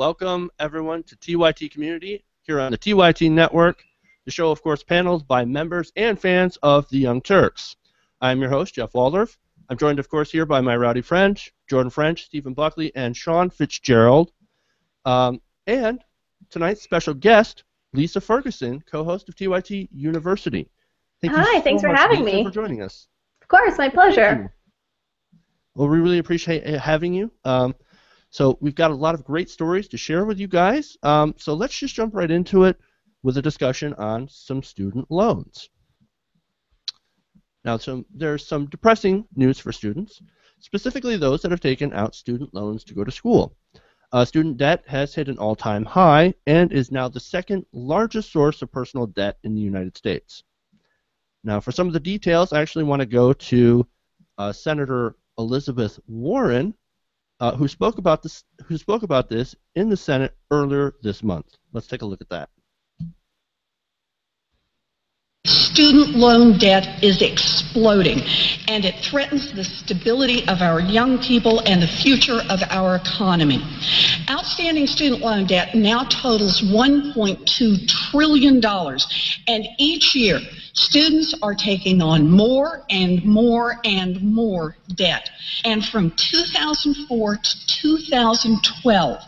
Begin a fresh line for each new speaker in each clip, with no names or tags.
welcome everyone to TYT Community here on the TYT Network. The show, of course, paneled by members and fans of the Young Turks. I'm your host, Jeff Waldorf. I'm joined, of course, here by my rowdy friends, Jordan French, Stephen Buckley, and Sean Fitzgerald. And tonight's special guest, Lisa Ferguson, co-host of TYT University.
Hi, thanks for having me.
Thank you for joining us.
Of course, my pleasure.
Well, we really appreciate having you. So we've got a lot of great stories to share with you guys. So let's just jump right into it with a discussion on some student loans. Now, there's some depressing news for students, specifically those that have taken out student loans to go to school. Student debt has hit an all-time high and is now the second largest source of personal debt in the United States. Now, for some of the details, I actually want to go to Senator Elizabeth Warren, who spoke about this in the Senate earlier this month. Let's take a look at that.
Student loan debt is exploding, and it threatens the stability of our young people and the future of our economy. Outstanding student loan debt now totals $1.2 trillion, and each year students are taking on more and more and more debt. And from 2004 to 2012,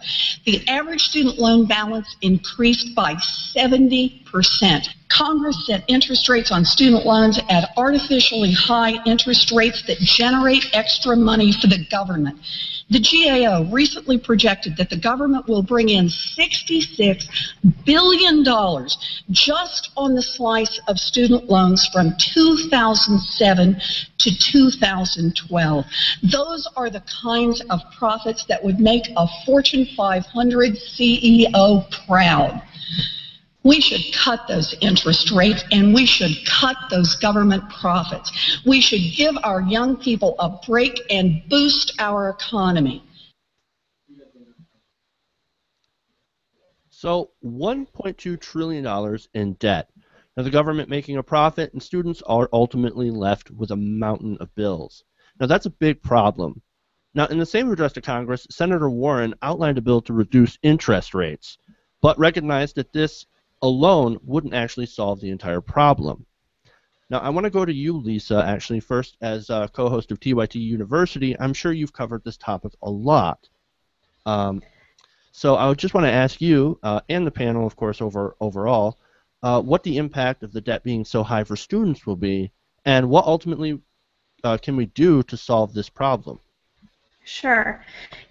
the average student loan balance increased by 70%. Congress set interest rates on student loans at artificially high interest rates that generate extra money for the government. The GAO recently projected that the government will bring in $66 billion just on the slice of student loans from 2007 to 2012. Those are the kinds of profits that would make a Fortune 500 CEO proud. We should cut those interest rates, and we should cut those government profits. We should give our young people a break and boost our economy.
So $1.2 trillion in debt. Now the government making a profit, and students are ultimately left with a mountain of bills. Now that's a big problem. Now in the same address to Congress, Senator Warren outlined a bill to reduce interest rates, but recognized that this alone wouldn't actually solve the entire problem. Now, I want to go to you, Lisa, actually, first as co-host of TYT University. I'm sure you've covered this topic a lot. So I would just want to ask you, and the panel, of course, overall, what the impact of the debt being so high for students will be, and what ultimately can we do to solve this problem?
Sure.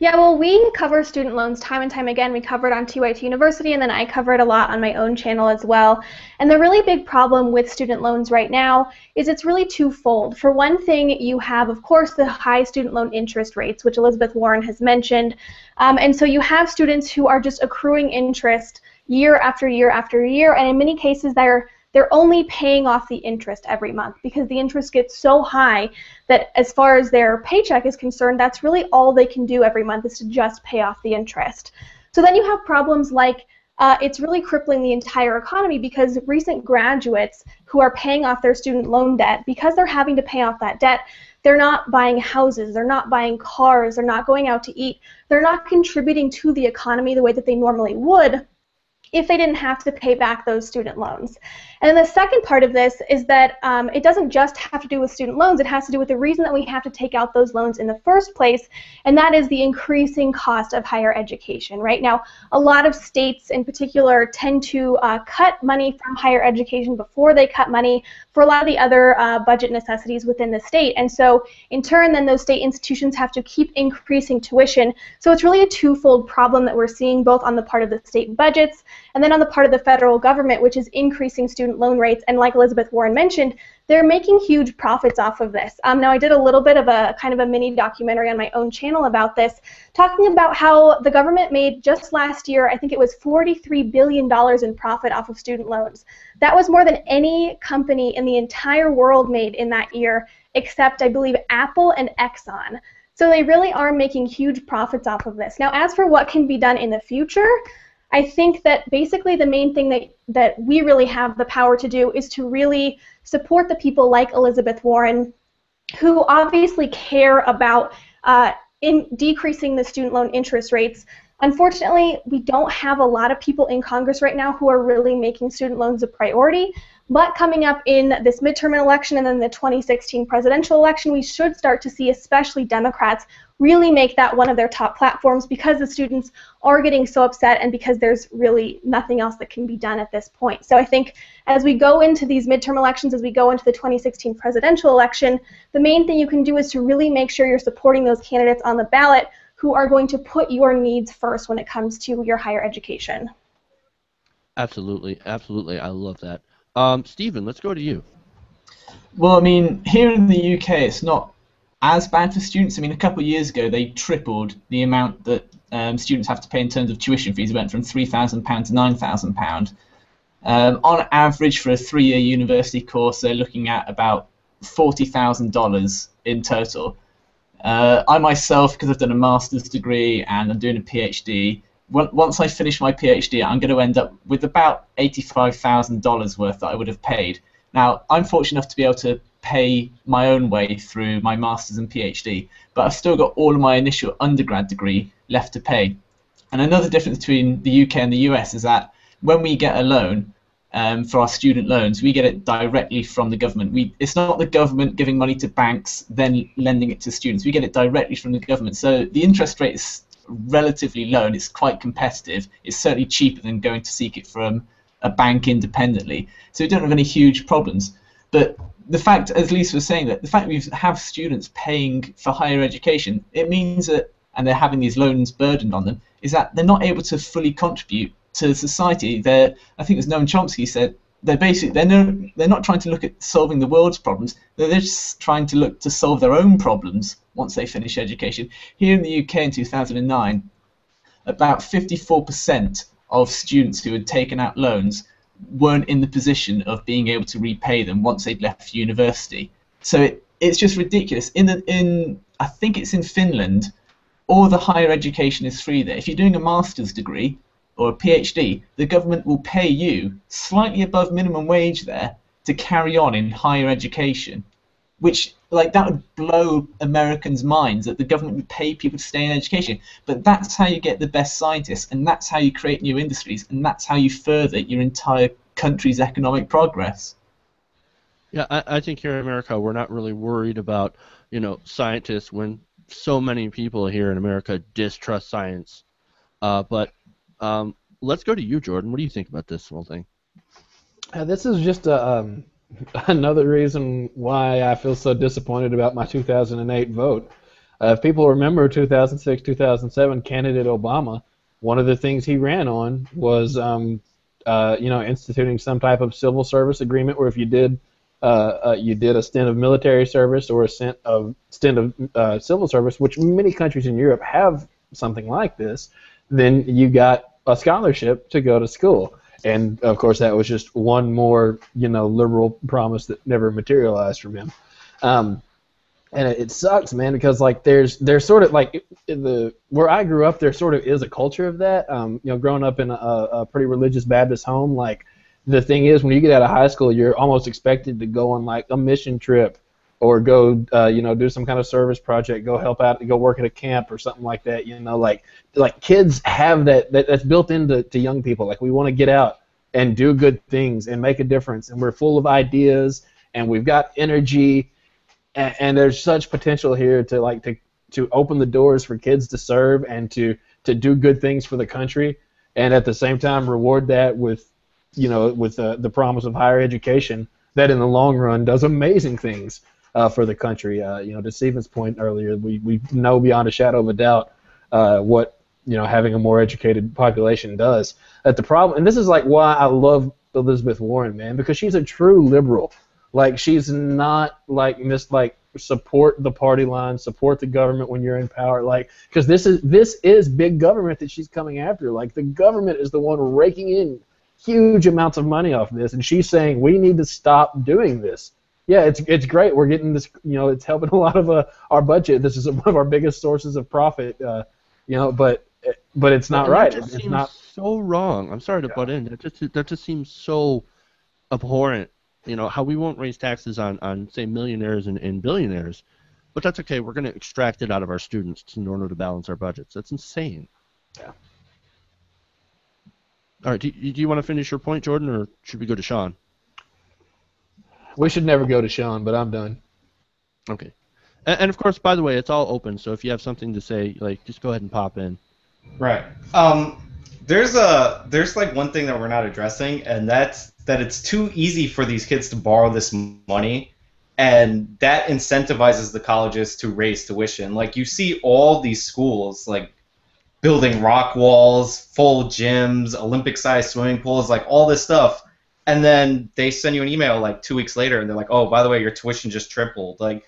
Yeah, well, we cover student loans time and time again. We cover it on TYT University, and then I cover it a lot on my own channel as well. And the really big problem with student loans right now is it's really twofold. For one thing, you have, of course, the high student loan interest rates, which Elizabeth Warren has mentioned. And so you have students who are just accruing interest year after year after year, and in many cases they're only paying off the interest every month because the interest gets so high that as far as their paycheck is concerned, that's really all they can do every month is to just pay off the interest. So then you have problems like it's really crippling the entire economy because recent graduates who are paying off their student loan debt, because they're having to pay off that debt, they're not buying houses, they're not buying cars, they're not going out to eat, they're not contributing to the economy the way that they normally would if they didn't have to pay back those student loans. And the second part of this is that it doesn't just have to do with student loans, it has to do with the reason that we have to take out those loans in the first place, and that is the increasing cost of higher education. Right now, a lot of states in particular tend to cut money from higher education before they cut money for a lot of the other budget necessities within the state. And so in turn, then those state institutions have to keep increasing tuition. So it's really a twofold problem that we're seeing both on the part of the state budgets and then on the part of the federal government, which is increasing student loan rates. And like Elizabeth Warren mentioned, they're making huge profits off of this. Now, I did a little bit of a kind of a mini documentary on my own channel about this, talking about how the government made just last year, I think it was $43 billion in profit off of student loans. That was more than any company in the entire world made in that year, except I believe Apple and Exxon. So they really are making huge profits off of this. Now, as for what can be done in the future, I think that basically the main thing that we really have the power to do is to really support the people like Elizabeth Warren, who obviously care about in decreasing the student loan interest rates Unfortunately, we don't have a lot of people in Congress right now who are really making student loans a priority, but coming up in this midterm election and then the 2016 presidential election, we should start to see especially Democrats really make that one of their top platforms, because the students are getting so upset and because there's really nothing else that can be done at this point. So I think as we go into these midterm elections, as we go into the 2016 presidential election, the main thing you can do is to really make sure you're supporting those candidates on the ballot who are going to put your needs first when it comes to your higher education.
Absolutely, absolutely. I love that. Stephen, let's go to you.
Well, I mean, here in the UK, it's not as bad for students. I mean, a couple of years ago, they tripled the amount that students have to pay in terms of tuition fees. It went from £3,000 to £9,000. On average, for a 3-year university course, they're looking at about $40,000 in total. I myself, because I've done a master's degree and I'm doing a PhD, once I finish my PhD, I'm going to end up with about $85,000 worth that I would have paid. Now, I'm fortunate enough to be able to pay my own way through my master's and PhD, but I've still got all of my initial undergrad degree left to pay. And another difference between the UK and the US is that when we get a loan, for our student loans, we get it directly from the government. It's not the government giving money to banks, then lending it to students. We get it directly from the government. So the interest rate is relatively low, and it's quite competitive. It's certainly cheaper than going to seek it from a bank independently. So we don't have any huge problems. But the fact, as Lisa was saying, that the fact we have students paying for higher education, it means that, and they're having these loans burdened on them, is that they're not able to fully contribute to society. I think it was Noam Chomsky said, they're not trying to look at solving the world's problems. They're just trying to look to solve their own problems once they finish education. Here in the UK in 2009, about 54% of students who had taken out loans weren't in the position of being able to repay them once they'd left university. So it's just ridiculous. I think it's in Finland, all the higher education is free there. If you're doing a master's degree or a PhD, the government will pay you slightly above minimum wage there to carry on in higher education, which, like, that would blow Americans' minds, that the government would pay people to stay in education. But that's how you get the best scientists, and that's how you create new industries, and that's how you further your entire country's economic progress.
Yeah, I think here in America we're not really worried about, scientists, when so many people here in America distrust science. But let's go to you, Jordan. What do you think about this whole thing?
This is just another reason why I feel so disappointed about my 2008 vote. If people remember 2006, 2007, candidate Obama, one of the things he ran on was, instituting some type of civil service agreement where if you did a stint of military service or a stint of civil service, which many countries in Europe have something like this, then you got a scholarship to go to school. And of course, that was just one more, liberal promise that never materialized from him. And it sucks, man, because like there's sort of like where I grew up, there sort of is a culture of that. Growing up in a pretty religious Baptist home, like the thing is, when you get out of high school, you're almost expected to go on like a mission trip or go, do some kind of service project, go help out, go work at a camp or something like that. Like kids have that's built into young people. Like we want to get out and do good things and make a difference, and we're full of ideas and we've got energy, and there's such potential here to open the doors for kids to serve and to do good things for the country, and at the same time reward that with the promise of higher education that in the long run does amazing things for the country. To Stephen's point earlier, we know beyond a shadow of a doubt what having a more educated population does. That the problem, and this is like why I love Elizabeth Warren, man, because she's a true liberal. Like she's not like support the party line, support the government when you're in power, like because this is big government that she's coming after. Like the government is the one raking in huge amounts of money off this, and she's saying we need to stop doing this. Yeah, it's great. We're getting this, it's helping a lot of our budget. This is one of our biggest sources of profit, but it's not right. It's not
so wrong. I'm sorry to butt in. That just seems so abhorrent. How we won't raise taxes on say millionaires and billionaires, but that's okay. We're going to extract it out of our students in order to balance our budgets. That's insane.
Yeah.
All right, do you want to finish your point, Jordan, or should we go to Sean?
We should never go to Sean, but I'm done.
Okay. And of course, by the way, it's all open, so if you have something to say, like, just go ahead and pop in.
Right. There's like one thing that we're not addressing, and that's that it's too easy for these kids to borrow this money, and that incentivizes the colleges to raise tuition. Like, you see all these schools like building rock walls, full gyms, Olympic-sized swimming pools, like all this stuff, and then they send you an email like 2 weeks later, and they're like, "Oh, by the way, your tuition just tripled." Like,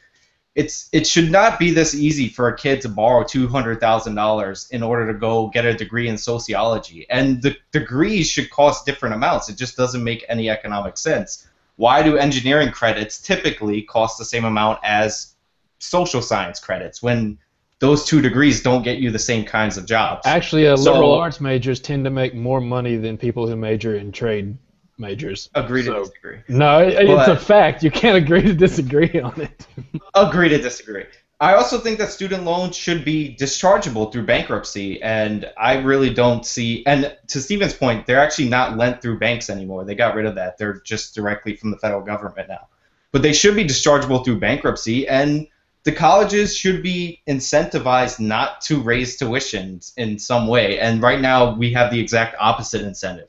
it should not be this easy for a kid to borrow $200,000 in order to go get a degree in sociology. And the degrees should cost different amounts. It just doesn't make any economic sense. Why do engineering credits typically cost the same amount as social science credits when those two degrees don't get you the same kinds of jobs?
Actually, liberal arts majors tend to make more money than people who major in trade majors.
Agree to disagree.
No, it's a fact. You can't agree to disagree on it.
Agree to disagree. I also think that student loans should be dischargeable through bankruptcy, and I really don't see, and to Stephen's point, they're actually not lent through banks anymore. They got rid of that. They're just directly from the federal government now. But they should be dischargeable through bankruptcy, and the colleges should be incentivized not to raise tuitions in some way, and right now we have the exact opposite incentive.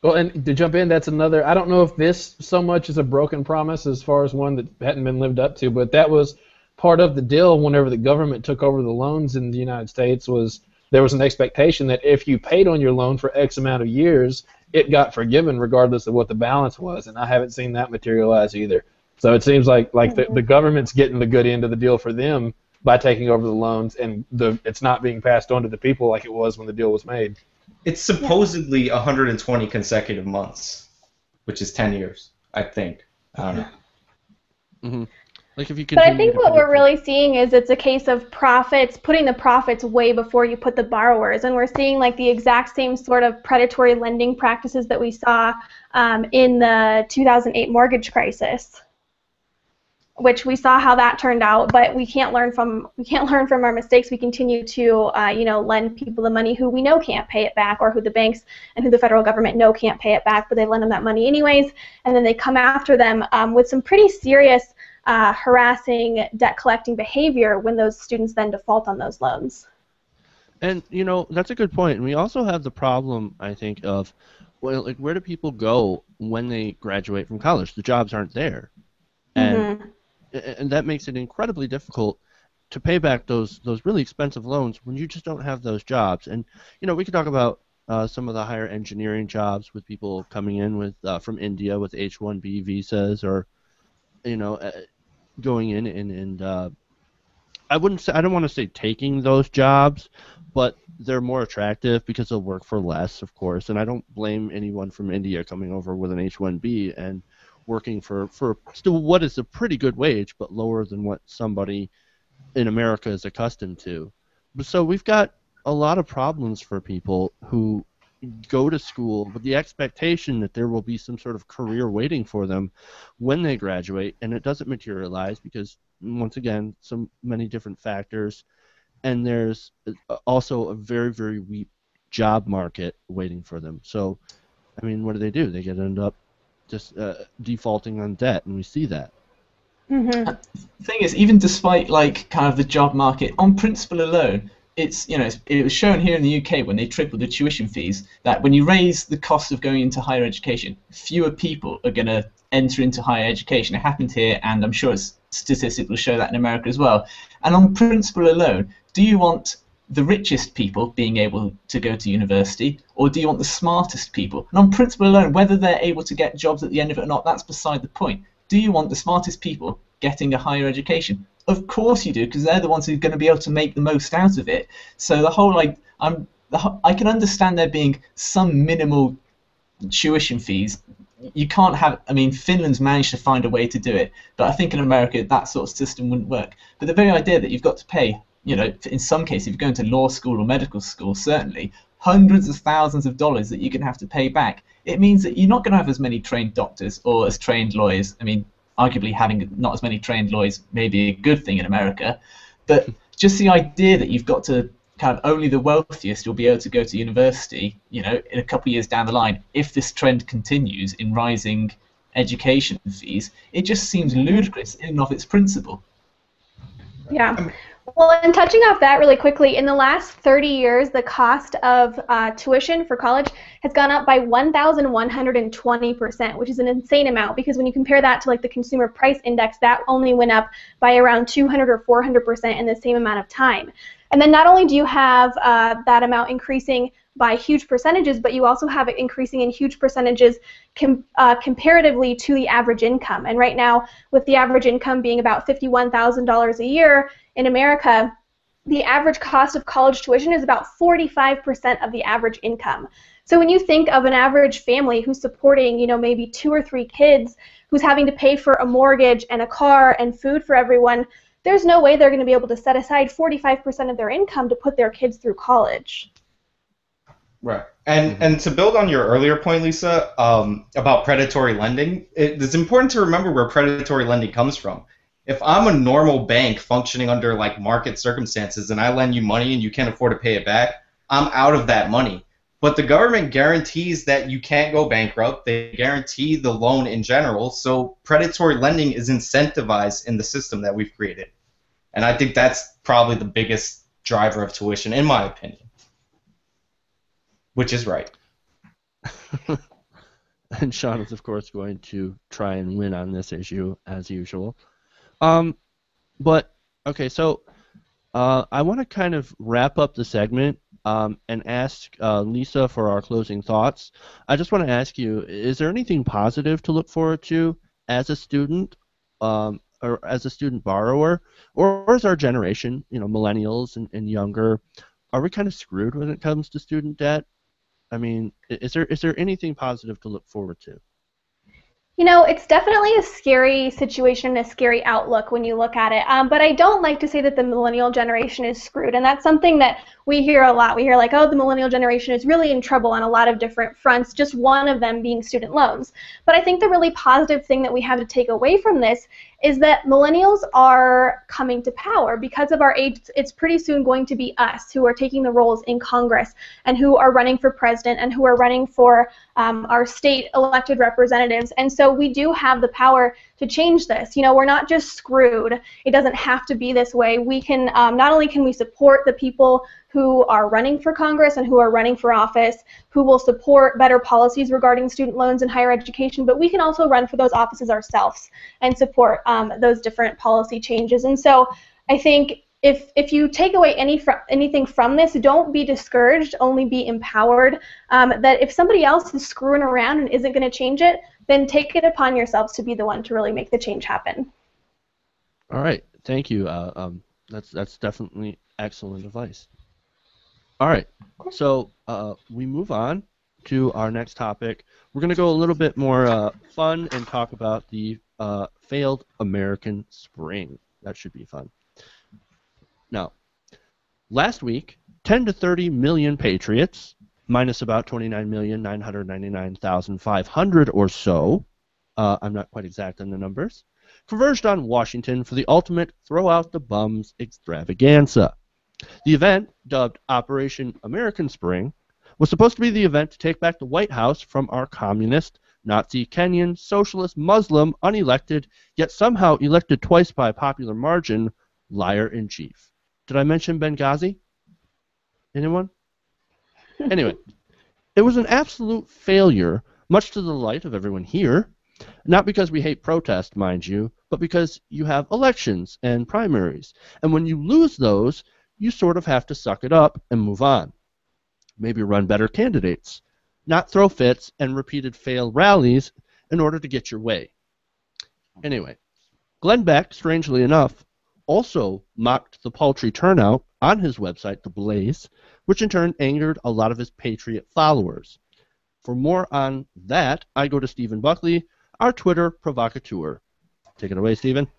Well, and to jump in, that's another, I don't know if this so much is a broken promise as far as one that hadn't been lived up to, but that was part of the deal whenever the government took over the loans in the United States. Was there was an expectation that if you paid on your loan for X amount of years, it got forgiven regardless of what the balance was, and I haven't seen that materialize either. So it seems like the government's getting the good end of the deal for them by taking over the loans, and it's not being passed on to the people like it was when the deal was made.
It's supposedly 120 consecutive months, which is 10 years, I think. I don't know.
Mm-hmm. Like if you
but I think what we're really seeing is it's a case of profits, putting the profits way before you put the borrowers. And we're seeing like the exact same sort of predatory lending practices that we saw in the 2008 mortgage crisis, which we saw how that turned out, but we can't learn from our mistakes. We continue to lend people the money who we know can't pay it back, or who the banks and who the federal government know can't pay it back, but they lend them that money anyways, and then they come after them with some pretty serious harassing, debt collecting behavior when those students then default on those loans.
And that's a good point. And we also have the problem, I think, of where do people go when they graduate from college? The jobs aren't there, and and that makes it incredibly difficult to pay back those really expensive loans when you just don't have those jobs. And we could talk about some of the higher engineering jobs with people coming in with from India with H-1B visas, or going in and I don't want to say taking those jobs, but they're more attractive because they'll work for less, of course. And I don't blame anyone from India coming over with an H-1B and working for still what is a pretty good wage, but lower than what somebody in America is accustomed to. So we've got a lot of problems for people who go to school with the expectation that there will be some sort of career waiting for them when they graduate, and it doesn't materialize because, once again, so many different factors, and there's also a very, very weak job market waiting for them. So, I mean, what do? They end up just defaulting on debt, and we see that.
The thing is, even despite kind of the job market, on principle alone, it was shown here in the UK when they tripled the tuition fees that when you raise the cost of going into higher education, fewer people are going to enter into higher education. It happened here, and I'm sure statistics will show that in America as well. And on principle alone, do you want the richest people being able to go to university, or do you want the smartest people? And on principle alone, whether they're able to get jobs at the end of it or not, that's beside the point. Do you want the smartest people getting a higher education? Of course you do, because they're the ones who are going to be able to make the most out of it. So the whole I can understand there being some minimal tuition fees. You can't have, Finland's managed to find a way to do it, but I think in America that sort of system wouldn't work. But the very idea that you've got to pay, in some cases, if you're going to law school or medical school, certainly, hundreds of thousands of dollars that you're going to have to pay back, it means that you're not going to have as many trained doctors or as trained lawyers. Arguably having not as many trained lawyers may be a good thing in America, but just the idea that you've got to kind of only the wealthiest will be able to go to university, in a couple of years down the line, if this trend continues in rising education fees, it just seems ludicrous in and of its principle.
Yeah. Well, and touching off that really quickly, in the last 30 years, the cost of tuition for college has gone up by 1,120%, which is an insane amount, because when you compare that to like the consumer price index, that only went up by around 200 or 400% in the same amount of time. And then not only do you have that amount increasing by huge percentages, but you also have it increasing in huge percentages comparatively to the average income. And right now, with the average income being about $51,000 a year in America, the average cost of college tuition is about 45% of the average income. So when you think of an average family who's supporting, maybe 2 or 3 kids, who's having to pay for a mortgage and a car and food for everyone, there's no way they're going to be able to set aside 45% of their income to put their kids through college.
Right. And to build on your earlier point, Lisa, about predatory lending, it's important to remember where predatory lending comes from. If I'm a normal bank functioning under like market circumstances and I lend you money and you can't afford to pay it back, I'm out of that money. But the government guarantees that you can't go bankrupt. They guarantee the loan in general. So predatory lending is incentivized in the system that we've created. And I think that's probably the biggest driver of tuition, in my opinion. Which is right.
And Sean is, of course, going to try and win on this issue, as usual. But, okay, so I want to kind of wrap up the segment and ask Lisa for our closing thoughts. I just want to ask you, is there anything positive to look forward to as a student or as a student borrower? Or is our generation, millennials and younger, are we kind of screwed when it comes to student debt? I mean, is there anything positive to look forward to?
It's definitely a scary situation, a scary outlook when you look at it. But I don't like to say that the millennial generation is screwed. And that's something that we hear a lot. We hear like, oh, the millennial generation is really in trouble on a lot of different fronts, just one of them being student loans. But I think the really positive thing that we have to take away from this is that millennials are coming to power. Because of our age, it's pretty soon going to be us who are taking the roles in Congress and who are running for president and who are running for our state elected representatives. And so we do have the power to change this. We're not just screwed. It doesn't have to be this way. We can, not only can we support the people who are running for Congress and who are running for office, who will support better policies regarding student loans and higher education, but we can also run for those offices ourselves and support those different policy changes. And so I think if you take away anything from this, don't be discouraged, only be empowered. That if somebody else is screwing around and isn't going to change it, then take it upon yourselves to be the one to really make the change happen.
All right, thank you. That's definitely excellent advice. All right, so we move on to our next topic. We're going to go a little bit more fun and talk about the failed American Spring. That should be fun. Now, last week, 10 to 30 million patriots, minus about 29,999,500 or so, I'm not quite exact on the numbers, converged on Washington for the ultimate throw-out-the-bums extravaganza. The event, dubbed Operation American Spring, was supposed to be the event to take back the White House from our communist, Nazi, Kenyan, socialist, Muslim, unelected, yet somehow elected twice by popular margin, liar-in-chief. Did I mention Benghazi? Anyone? Anyway, it was an absolute failure, much to the delight of everyone here. Not because we hate protest, mind you, but because you have elections and primaries. And when you lose those, you sort of have to suck it up and move on. Maybe run better candidates. Not throw fits and repeated failed rallies in order to get your way. Anyway, Glenn Beck, strangely enough, also mocked the paltry turnout on his website, The Blaze, which in turn angered a lot of his patriot followers. For more on that, I go to Stephen Buckley, our Twitter provocateur. Take it away, Stephen.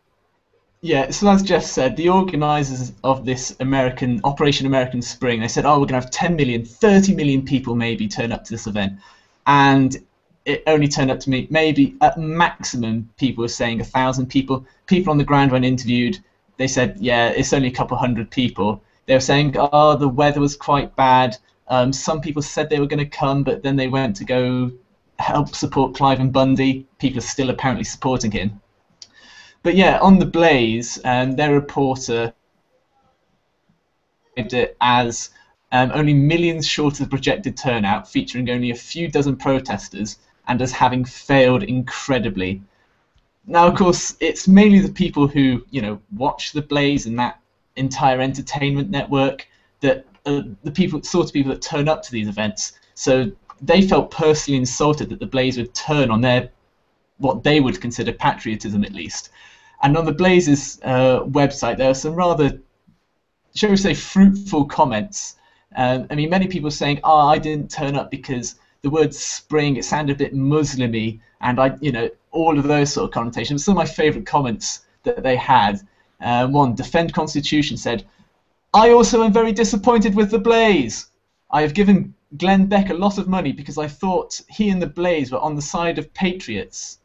Yeah, so as Jeff said, the organisers of this Operation American Spring, they said, oh, we're going to have 10 million, 30 million people maybe turn up to this event. And it only turned up to me, maybe at maximum, people were saying 1,000 people. People on the ground when interviewed, they said, yeah, it's only a couple hundred people. They were saying, oh, the weather was quite bad. Some people said they were going to come, but then they went to go help support Clive and Bundy. People are still apparently supporting him. But yeah, on the Blaze, their reporter described it as only millions short of the projected turnout, featuring only a few dozen protesters, and as having failed incredibly. Now, of course, it's mainly the people who, watch the Blaze and that entire entertainment network that the sort of people that turn up to these events. So they felt personally insulted that the Blaze would turn on their, what they would consider patriotism, at least. And on the Blaze's website, there are some rather, shall we say, fruitful comments. Many people saying, "Oh, I didn't turn up because the word spring, it sounded a bit Muslim-y," and all of those sort of connotations. Some of my favourite comments that they had. One, Defend Constitution, said, "I also am very disappointed with the Blaze. I have given Glenn Beck a lot of money because I thought he and the Blaze were on the side of patriots."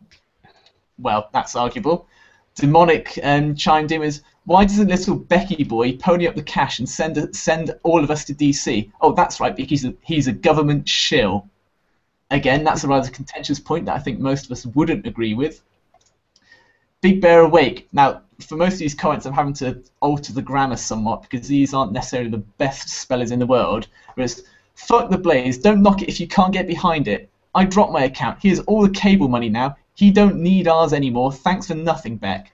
Well, that's arguable. Demonic chimed in with, "Why doesn't little Becky boy pony up the cash and send all of us to DC? Oh, that's right, because he's a government shill." Again, that's a rather contentious point that I think most of us wouldn't agree with. Big Bear Awake. Now, for most of these comments, I'm having to alter the grammar somewhat because these aren't necessarily the best spellers in the world. Whereas, "Fuck the Blaze, don't knock it if you can't get behind it. I dropped my account. Here's all the cable money now. He don't need ours anymore. Thanks for nothing, Beck."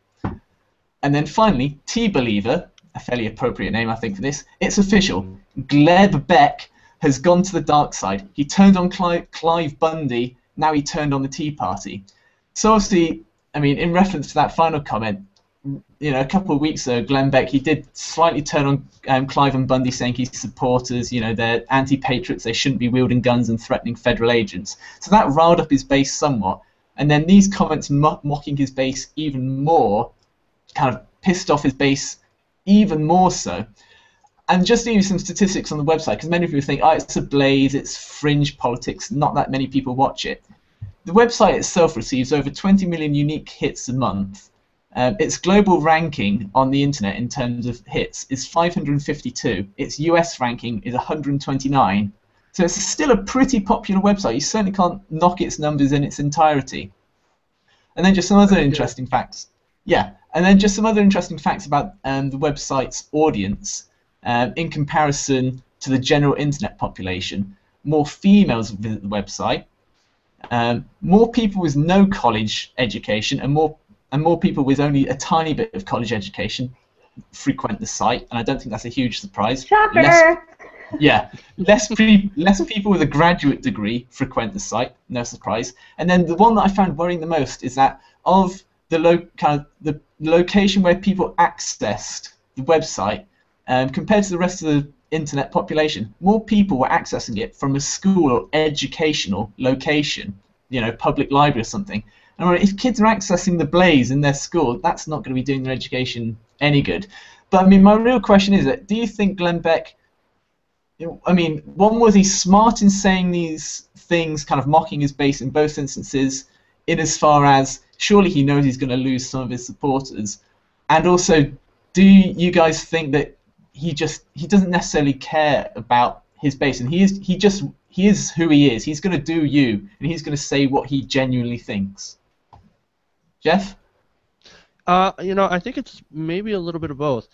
And then finally, T-Believer, a fairly appropriate name, I think, for this. "It's official. Gleb Beck has gone to the dark side. He turned on Clive Bundy. Now he turned on the Tea Party." So obviously, in reference to that final comment, a couple of weeks ago, Glenn Beck, he did slightly turn on Clive and Bundy, saying his supporters, they're anti-patriots, they shouldn't be wielding guns and threatening federal agents. So that riled up his base somewhat. And then these comments mocking his base even more kind of pissed off his base even more so. And just to give you some statistics on the website, because many people think, oh, it's a Blaze, it's fringe politics, not that many people watch it. The website itself receives over 20 million unique hits a month. Its global ranking on the internet in terms of hits is 552. Its US ranking is 129. So it's still a pretty popular website. You certainly can't knock its numbers in its entirety. And then just some other interesting facts. Yeah, and then just some other interesting facts about the website's audience in comparison to the general internet population. More females visit the website. More people with no college education and more people with only a tiny bit of college education frequent the site, and I don't think that's a huge surprise.
Shocker!
Less people with a graduate degree frequent the site, no surprise. And then the one that I found worrying the most is that of the location where people accessed the website, compared to the rest of the internet population, more people were accessing it from a school or educational location, public library or something. And if kids are accessing the Blaze in their school, that's not going to be doing their education any good. But my real question is that, do you think Glenn Beck, one, was he smart in saying these things, kind of mocking his base in both instances, in as far as surely he knows he's going to lose some of his supporters, and also, do you guys think that he doesn't necessarily care about his base, and he is who he is. He's going to do you, and he's going to say what he genuinely thinks. Jeff?
I think it's maybe a little bit of both.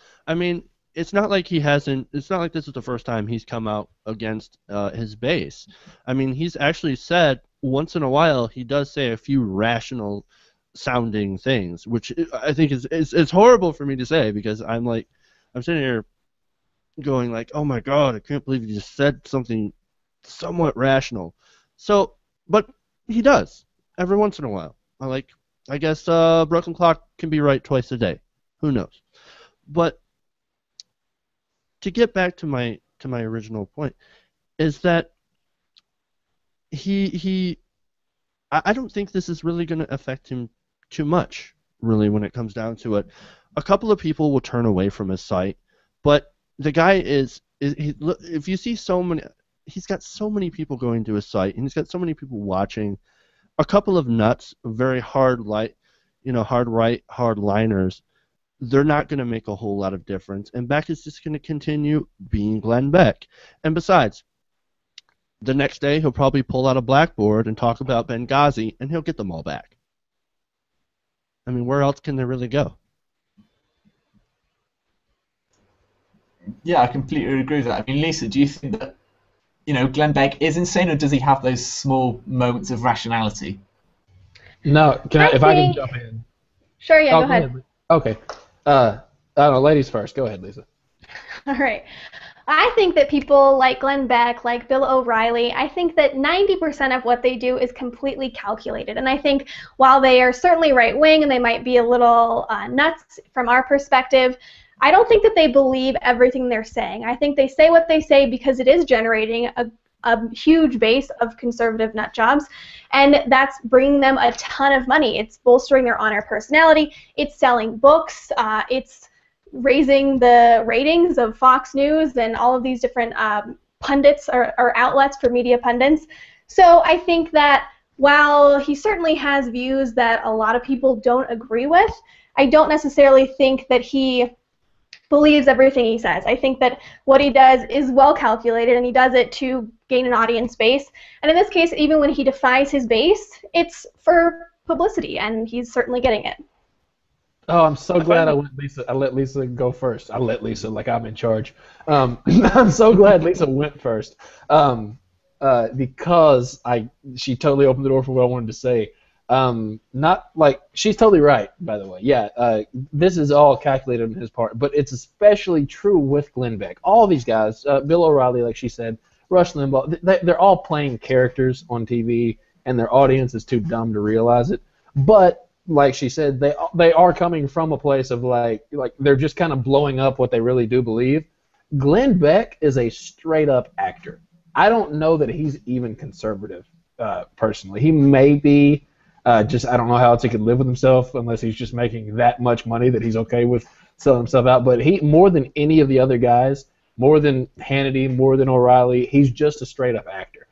It's not like it's not like this is the first time he's come out against his base. He's actually said once in a while he does say a few rational sounding things, which I think is horrible for me to say, because I'm sitting here going like, oh my god, I can't believe you just said something somewhat rational. So, but he does every once in a while. I guess broken clock can be right twice a day. Who knows? But to get back to my original point is that I don't think this is really going to affect him too much, really, when it comes down to it. A couple of people will turn away from his site, but the guy if you see he's got so many people going to his site, and he's got so many people watching. A couple of nuts, very hard right, hardliners, they're not going to make a whole lot of difference, and Beck is just going to continue being Glenn Beck. And besides, the next day he'll probably pull out a blackboard and talk about Benghazi, and he'll get them all back. I mean, where else can they really go?
Yeah, I completely agree with that. I mean, Lisa, do you think that, Glenn Beck is insane, or does he have those small moments of rationality?
No, if I can
think-
jump in.
Sure, yeah, go ahead.
Okay. I don't know, ladies first. Go ahead, Lisa.
All right. I think that people like Glenn Beck, like Bill O'Reilly, I think that 90% of what they do is completely calculated. And I think while they are certainly right-wing and they might be a little nuts from our perspective, I don't think that they believe everything they're saying. I think they say what they say because it is generating a huge base of conservative nut jobs, and that's bringing them a ton of money. It's bolstering their on-air personality. It's selling books. It's raising the ratings of Fox News and all of these different pundits or outlets for media pundits. So I think that while he certainly has views that a lot of people don't agree with, I don't necessarily think that he believes everything he says. I think that what he does is well calculated, and he does it to gain an audience base. And in this case, even when he defies his base, it's for publicity, and he's certainly getting it.
Oh, I'm so glad I let Lisa go first. I let Lisa like I'm in charge. I'm so glad Lisa went first because she totally opened the door for what I wanted to say. Not like she's totally right, by the way. Yeah, this is all calculated on his part, but it's especially true with Glenn Beck. All these guys, Bill O'Reilly, like she said, Rush Limbaugh, they're all playing characters on TV, and their audience is too dumb to realize it. But like she said, they are coming from a place of like they're just kind of blowing up what they really do believe. Glenn Beck is a straight up actor. I don't know that he's even conservative, personally. He may be. I don't know how else he could live with himself unless he's just making that much money that he's okay with selling himself out. But he, more than any of the other guys, more than Hannity, more than O'Reilly, he's just a straight up actor.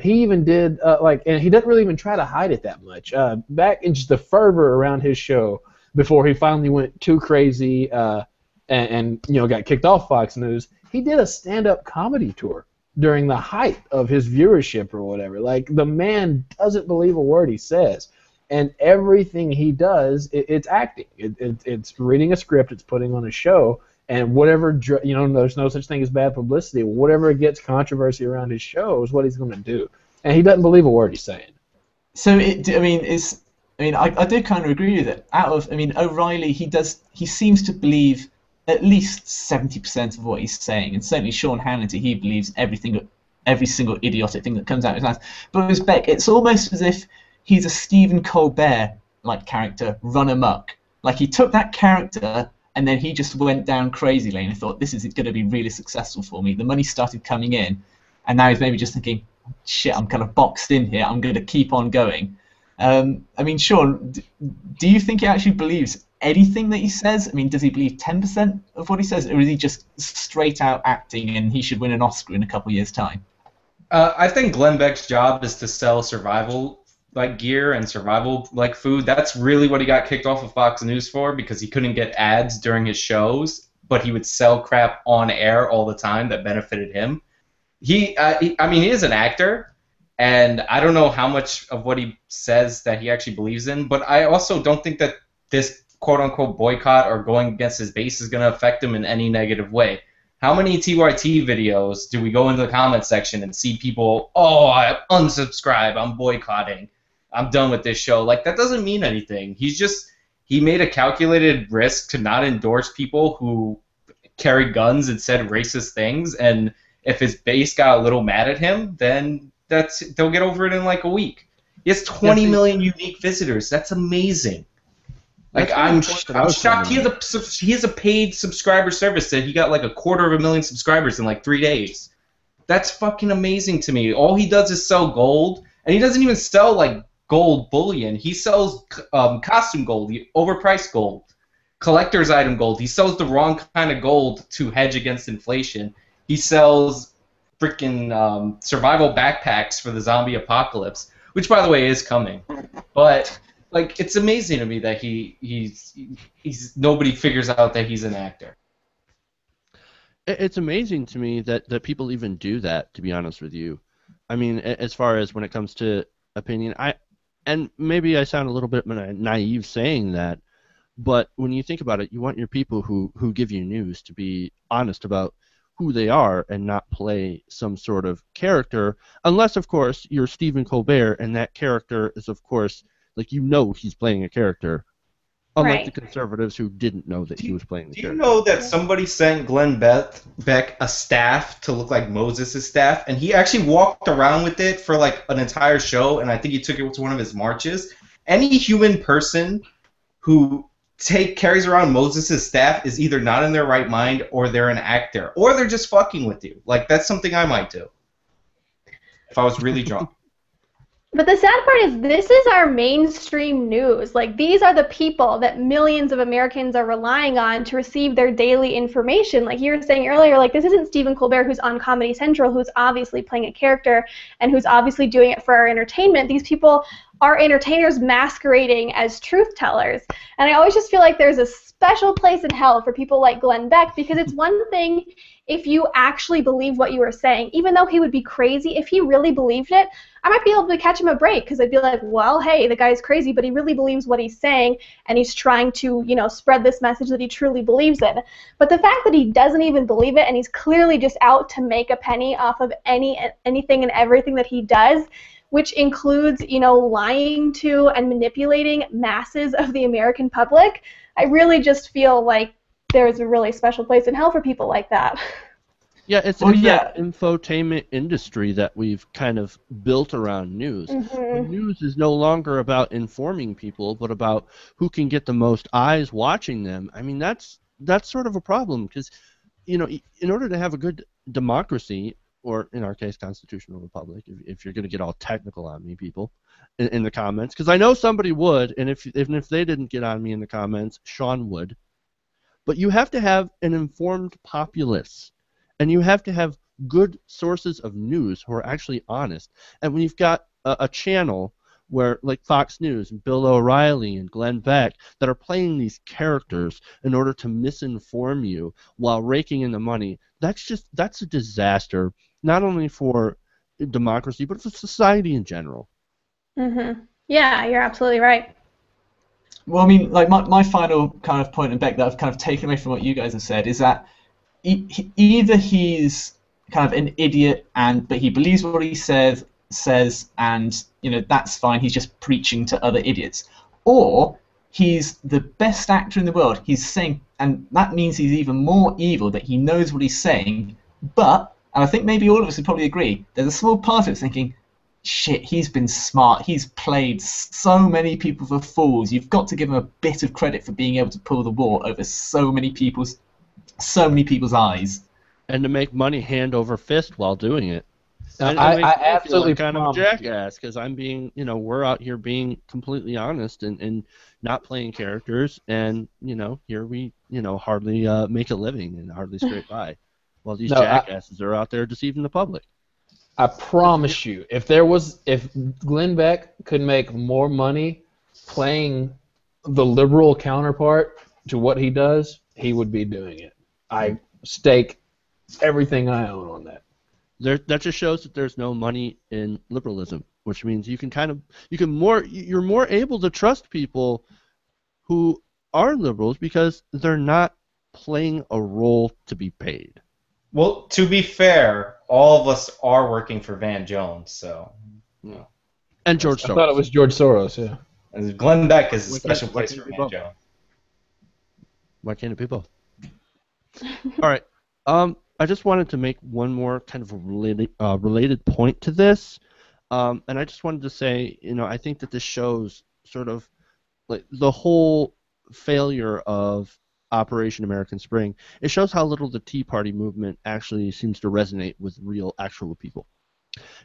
He even did and he doesn't really even try to hide it that much. Back in just the fervor around his show before he finally went too crazy and got kicked off Fox News, he did a stand-up comedy tour during the height of his viewership or whatever. Like, the man doesn't believe a word he says. And everything he does, it's acting. It's reading a script, it's putting on a show, and whatever, there's no such thing as bad publicity. Whatever gets controversy around his show is what he's going to do. And he doesn't believe a word he's saying.
So, I do kind of agree with it. O'Reilly, he seems to believe at least 70% of what he's saying, and certainly Sean Hannity, he believes every single idiotic thing that comes out of his mouth. But with Beck, it's almost as if he's a Stephen Colbert-like character run amok. Like, he took that character and then he just went down crazy lane and thought, this is going to be really successful for me. The money started coming in, and now he's maybe just thinking, shit, I'm kind of boxed in here, I'm going to keep on going. Sean, do you think he actually believes anything that he says? Does he believe 10% of what he says, or is he just straight out acting and he should win an Oscar in a couple of years' time?
I think Glenn Beck's job is to sell survival gear and survival food. That's really what he got kicked off of Fox News for, because he couldn't get ads during his shows, but he would sell crap on air all the time that benefited him. He is an actor, and I don't know how much of what he says that he actually believes in, but I also don't think that this quote-unquote boycott or going against his base is going to affect him in any negative way. How many TYT videos do we go into the comment section and see people, I unsubscribe, I'm boycotting, I'm done with this show? Like, that doesn't mean anything. He made a calculated risk to not endorse people who carry guns and said racist things, and if his base got a little mad at him, then they'll get over it in like a week. He has 20 million unique visitors. That's amazing. Like, I'm shocked. He has a paid subscriber service that he got like 250,000 subscribers in like 3 days. That's fucking amazing to me. All he does is sell gold, and he doesn't even sell like gold bullion. He sells costume gold, overpriced gold, collector's item gold. He sells the wrong kind of gold to hedge against inflation. He sells freaking survival backpacks for the zombie apocalypse, which, by the way, is coming. But Like, it's amazing to me that he's nobody figures out that he's an actor.
It's amazing to me that people even do that, to be honest with you. I mean, as far as when it comes to opinion, and maybe I sound a little bit naive saying that, but when you think about it, you want your people who give you news to be honest about who they are and not play some sort of character, unless, of course, you're Stephen Colbert and that character is, of course, like, he's playing a character. Unlike the conservatives who didn't know that he was playing the character.
Do you know that somebody sent Glenn Beck a staff to look like Moses' staff, and he actually walked around with it for like an entire show, and I think he took it to one of his marches? Any human person who carries around Moses' staff is either not in their right mind, or they're an actor, or they're just fucking with you. Like, that's something I might do if I was really drunk.
But the sad part is this is our mainstream news. Like, these are the people that millions of Americans are relying on to receive their daily information. Like you were saying earlier, like, this isn't Stephen Colbert who's on Comedy Central, who's obviously playing a character and who's obviously doing it for our entertainment. These people are entertainers masquerading as truth tellers. And I always just feel like there's a special place in hell for people like Glenn Beck, because it's one thing if you actually believe what you were saying. Even though he would be crazy, if he really believed it, I might be able to catch him a break, because I'd be like, well, hey, the guy's crazy, but he really believes what he's saying, and he's trying to, you know, spread this message that he truly believes in. But the fact that he doesn't even believe it, and he's clearly just out to make a penny off of anything and everything that he does, which includes, you know, lying to and manipulating masses of the American public, I really just feel like there's a really special place in hell for people like that.
Yeah, it's that infotainment industry that we've kind of built around news.
Mm-hmm.
News is no longer about informing people, but about who can get the most eyes watching them. I mean, that's sort of a problem, because, you know, in order to have a good democracy, or in our case, constitutional republic, if you're going to get all technical on me, people, in the comments, because I know somebody would, and if they didn't get on me in the comments, Sean would. But you have to have an informed populace. And you have to have good sources of news who are actually honest. And when you've got a channel where, like Fox News and Bill O'Reilly and Glenn Beck, that are playing these characters in order to misinform you while raking in the money, that's a disaster, not only for democracy, but for society in general.
Mm-hmm. Yeah, you're absolutely right.
Well, I mean, like my final kind of point, and Beck, that I've kind of taken away from what you guys have said, is that either he's kind of an idiot, but he believes what he says, and, you know, that's fine. He's just preaching to other idiots, or he's the best actor in the world. He's saying, and that means he's even more evil, that he knows what he's saying. But, and I think maybe all of us would probably agree, there's a small part of us thinking, shit, he's been smart. He's played so many people for fools. You've got to give him a bit of credit for being able to pull the wool over so many people's eyes,
and to make money hand over fist while doing it.
I absolutely
feel like kind of a jackass, because I'm being, you know, we're out here being completely honest and not playing characters, and, you know, here we, you know, hardly make a living and hardly scrape by, while these jackasses are out there deceiving the public.
I promise you, if Glenn Beck could make more money playing the liberal counterpart to what he does, he would be doing it. I stake everything I own on that.
That just shows that there's no money in liberalism, which means you're more able to trust people who are liberals because they're not playing a role to be paid.
Well, to be fair, all of us are working for Van Jones, so.
Yeah. And George Soros.
I thought it was George Soros, yeah.
And Glenn Beck is a special place for Van Jones.
Why can't it be both? All right. I just wanted to make one more kind of related point to this, and I just wanted to say, you know, I think that this shows sort of like the whole failure of Operation American Spring. It shows how little the Tea Party movement actually seems to resonate with actual people.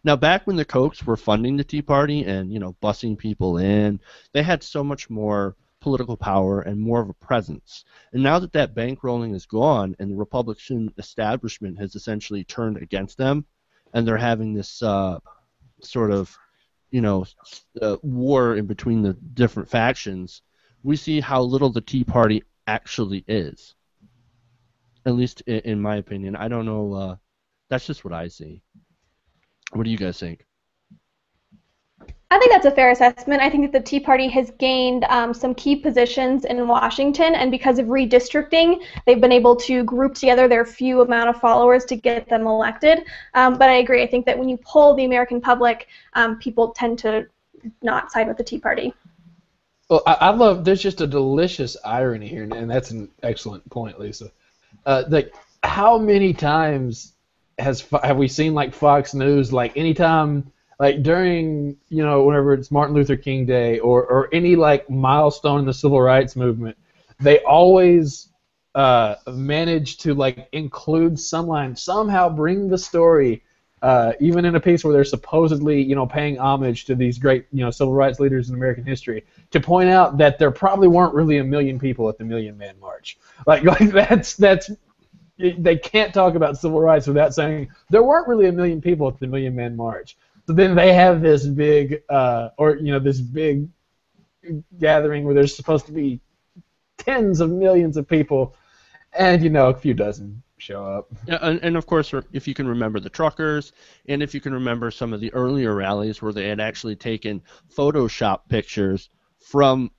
Now, back when the Kochs were funding the Tea Party and, you know, bussing people in, they had so much more political power and more of a presence. And now that bankrolling is gone and the Republican establishment has essentially turned against them, and they're having this sort of war in between the different factions, we see how little the Tea Party actually is. At least in my opinion. I don't know. That's just what I see. What do you guys think?
I think that's a fair assessment. I think that the Tea Party has gained some key positions in Washington, and because of redistricting, they've been able to group together their few amount of followers to get them elected. But I agree. I think that when you poll the American public, people tend to not side with the Tea Party.
Well, I love. There's just a delicious irony here, and that's an excellent point, Lisa. Like, how many times have we seen like Fox News, like anytime, like during whenever it's Martin Luther King Day or any like milestone in the civil rights movement, they always manage to like include some line, somehow bring the story, even in a piece where they're supposedly paying homage to these great civil rights leaders in American history, to point out that there probably weren't really 1 million people at the Million Man March. Like that's they can't talk about civil rights without saying there weren't really 1 million people at the Million Man March. So then they have this big this big gathering where there's supposed to be tens of millions of people, and a few dozen show up.
Yeah, and of course, if you can remember the truckers, and if you can remember some of the earlier rallies where they had actually taken Photoshop pictures from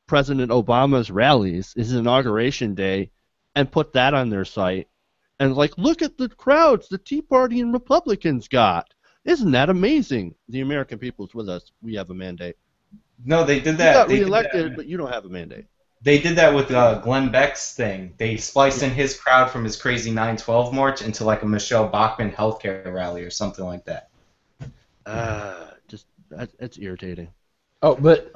President Obama's rallies, his inauguration day, and put that on their site, and like, look at the crowds the Tea Party and Republicans got. Isn't that amazing? The American people's with us. We have a mandate.
No, they did
You
that.
got
They did
reelected,
that.
but you don't have a mandate.
They did that with Glenn Beck's thing. They spliced in his crowd from his crazy 9/12 march into like a Michelle Bachmann healthcare rally or something like that.
It's irritating.
Oh, but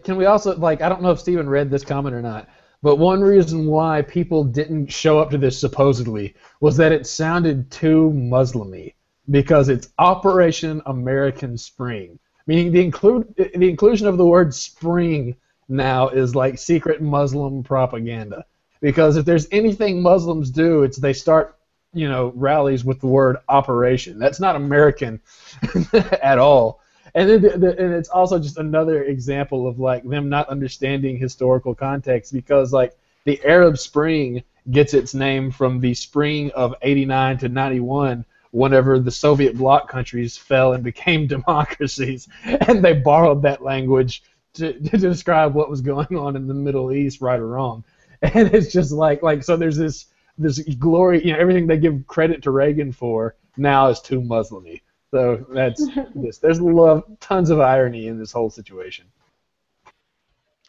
can we also, like, I don't know if Stephen read this comment or not, but one reason why people didn't show up to this supposedly was that it sounded too Muslim-y, because it's Operation American Spring, meaning the inclusion of the word spring now is like secret Muslim propaganda. Because if there's anything Muslims do, it's they start rallies with the word operation. That's not American at all. And then and it's also just another example of like them not understanding historical context, because like the Arab Spring gets its name from the spring of 89 to 91, whenever the Soviet bloc countries fell and became democracies, and they borrowed that language to describe what was going on in the Middle East, right or wrong. And it's just like so there's this glory, everything they give credit to Reagan for now is too Muslim-y. So that's this. There's tons of irony in this whole situation.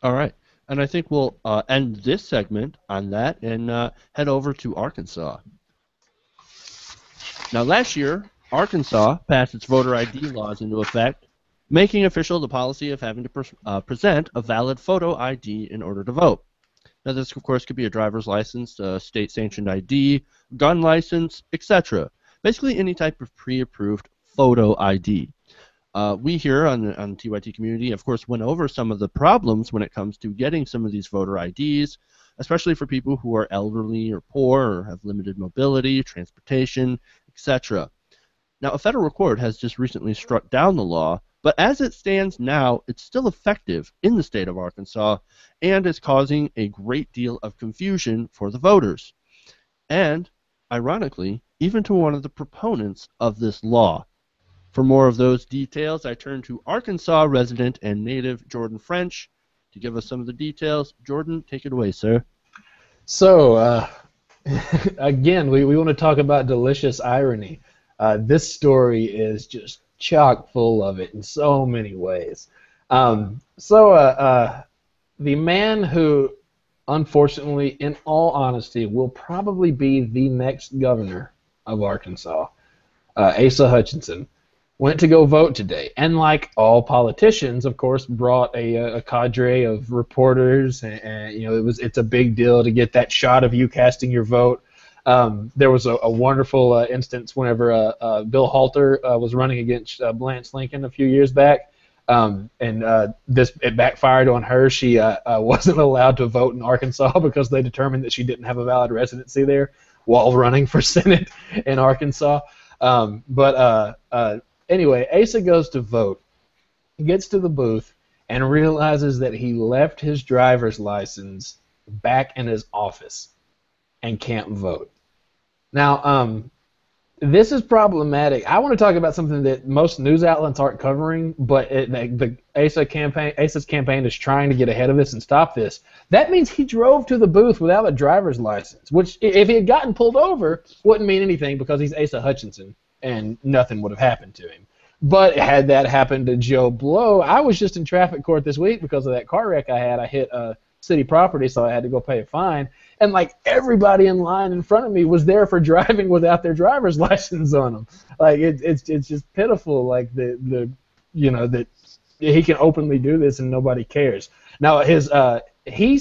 All right, and I think we'll end this segment on that and head over to Arkansas. Now, last year, Arkansas passed its voter ID laws into effect, making official the policy of having to present a valid photo ID in order to vote. Now, this, of course, could be a driver's license, a state-sanctioned ID, gun license, etc. Basically, any type of pre-approved photo ID. We here on TYT Community, of course, went over some of the problems when it comes to getting some of these voter IDs, especially for people who are elderly or poor or have limited mobility, transportation, etc. Now, a federal court has just recently struck down the law, but as it stands now, it's still effective in the state of Arkansas and is causing a great deal of confusion for the voters. And, ironically, even to one of the proponents of this law. For more of those details, I turn to Arkansas resident and native Jordan French to give us some of the details. Jordan, take it away, sir.
So, again, we want to talk about delicious irony. This story is just chock full of it in so many ways. The man who, unfortunately, in all honesty, will probably be the next governor of Arkansas, Asa Hutchinson, went to go vote today, and like all politicians, of course, brought a cadre of reporters, and it's a big deal to get that shot of you casting your vote. There was a wonderful instance whenever Bill Halter was running against Blanche Lincoln a few years back, and it backfired on her. She wasn't allowed to vote in Arkansas because they determined that she didn't have a valid residency there while running for Senate in Arkansas. Anyway, Asa goes to vote, gets to the booth and realizes that he left his driver's license back in his office and can't vote. Now, this is problematic. I want to talk about something that most news outlets aren't covering, but the ASA's campaign is trying to get ahead of this and stop this. That means he drove to the booth without a driver's license, which, if he had gotten pulled over, wouldn't mean anything because he's Asa Hutchinson and nothing would have happened to him. But had that happened to Joe Blow, I was just in traffic court this week because of that car wreck I had. I hit city property, so I had to go pay a fine. And like everybody in line in front of me was there for driving without their driver's license on them. Like it's just pitiful. Like that he can openly do this and nobody cares. Now he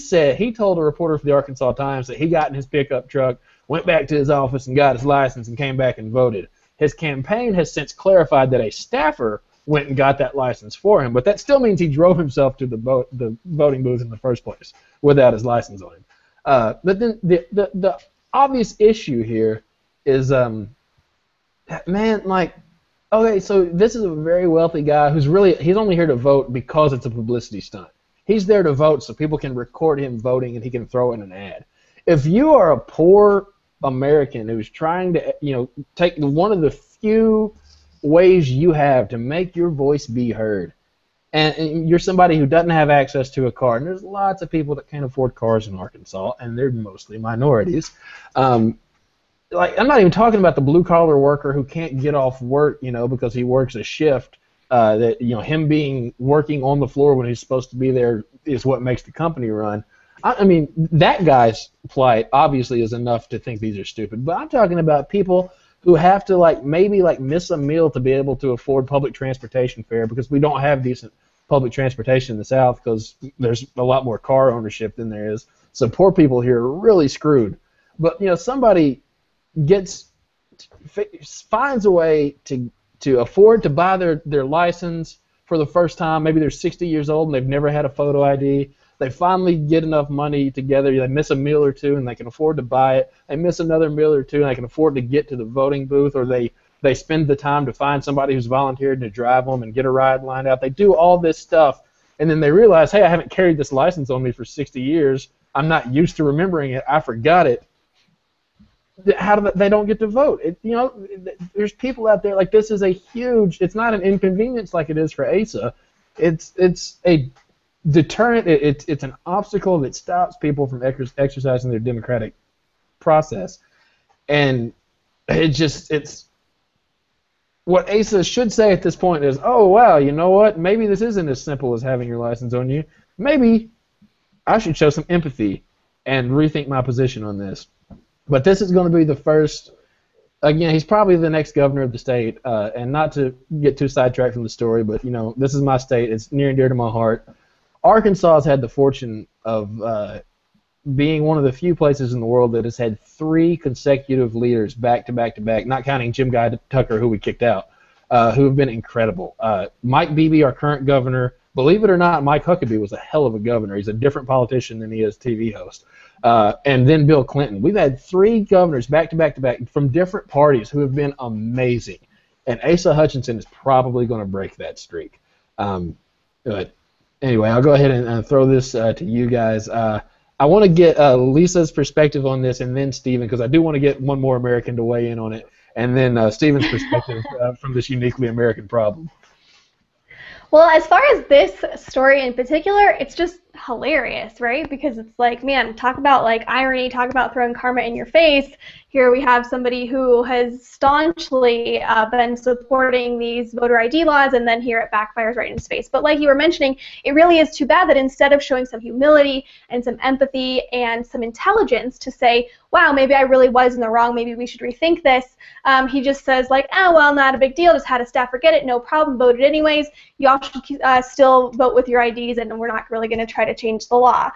told a reporter for the Arkansas Times that he got in his pickup truck, went back to his office and got his license and came back and voted. His campaign has since clarified that a staffer went and got that license for him, but that still means he drove himself to the voting booth in the first place without his license on him. But then the obvious issue here is, okay, so this is a very wealthy guy he's only here to vote because it's a publicity stunt. He's there to vote so people can record him voting and he can throw in an ad. If you are a poor American who's trying to, take one of the few ways you have to make your voice be heard, and you're somebody who doesn't have access to a car, and there's lots of people that can't afford cars in Arkansas, and they're mostly minorities. I'm not even talking about the blue-collar worker who can't get off work, because he works a shift. Him working on the floor when he's supposed to be there is what makes the company run. I mean, that guy's plight obviously is enough to think these are stupid, but I'm talking about people who have to maybe miss a meal to be able to afford public transportation fare because we don't have decent public transportation in the South because there's a lot more car ownership than there is. So poor people here are really screwed. But somebody finds a way to afford to buy their license for the first time. Maybe they're 60 years old and they've never had a photo ID. They finally get enough money together. They miss a meal or two, and they can afford to buy it. They miss another meal or two, and they can afford to get to the voting booth, or they spend the time to find somebody who's volunteered to drive them and get a ride lined out. They do all this stuff, and then they realize, hey, I haven't carried this license on me for 60 years. I'm not used to remembering it. I forgot it. How do they don't get to vote? There's people out there, this is a huge, it's not an inconvenience like it is for ASA. It's a deterrent. It's an obstacle that stops people from exercising their democratic process, and it's what ASA should say at this point is, oh wow, you know what? Maybe this isn't as simple as having your license on you. Maybe I should show some empathy and rethink my position on this. But this is going to be the first. Again, he's probably the next governor of the state, and not to get too sidetracked from the story, but this is my state. It's near and dear to my heart. Arkansas has had the fortune of being one of the few places in the world that has had 3 consecutive leaders back to back to back, not counting Jim Guy Tucker, who we kicked out, who have been incredible. Mike Beebe, our current governor, believe it or not, Mike Huckabee was a hell of a governor. He's a different politician than he is TV host. And then Bill Clinton. We've had 3 governors back to back to back from different parties who have been amazing. And Asa Hutchinson is probably going to break that streak. But anyway, I'll go ahead and throw this to you guys. I want to get Lisa's perspective on this, and then Stephen, because I do want to get one more American to weigh in on it, and then Stephen's perspective from this uniquely American problem.
Well, as far as this story in particular, it's just hilarious, right? Because it's man, talk about irony, talk about throwing karma in your face. Here we have somebody who has staunchly been supporting these voter ID laws, and then here it backfires right in his face. But like you were mentioning, it really is too bad that instead of showing some humility and some empathy and some intelligence to say, wow, maybe I really was in the wrong, maybe we should rethink this, he just says oh, well, not a big deal, just had a staff forget it, no problem, voted anyways, y'all should still vote with your IDs, and we're not really going to try to change the law.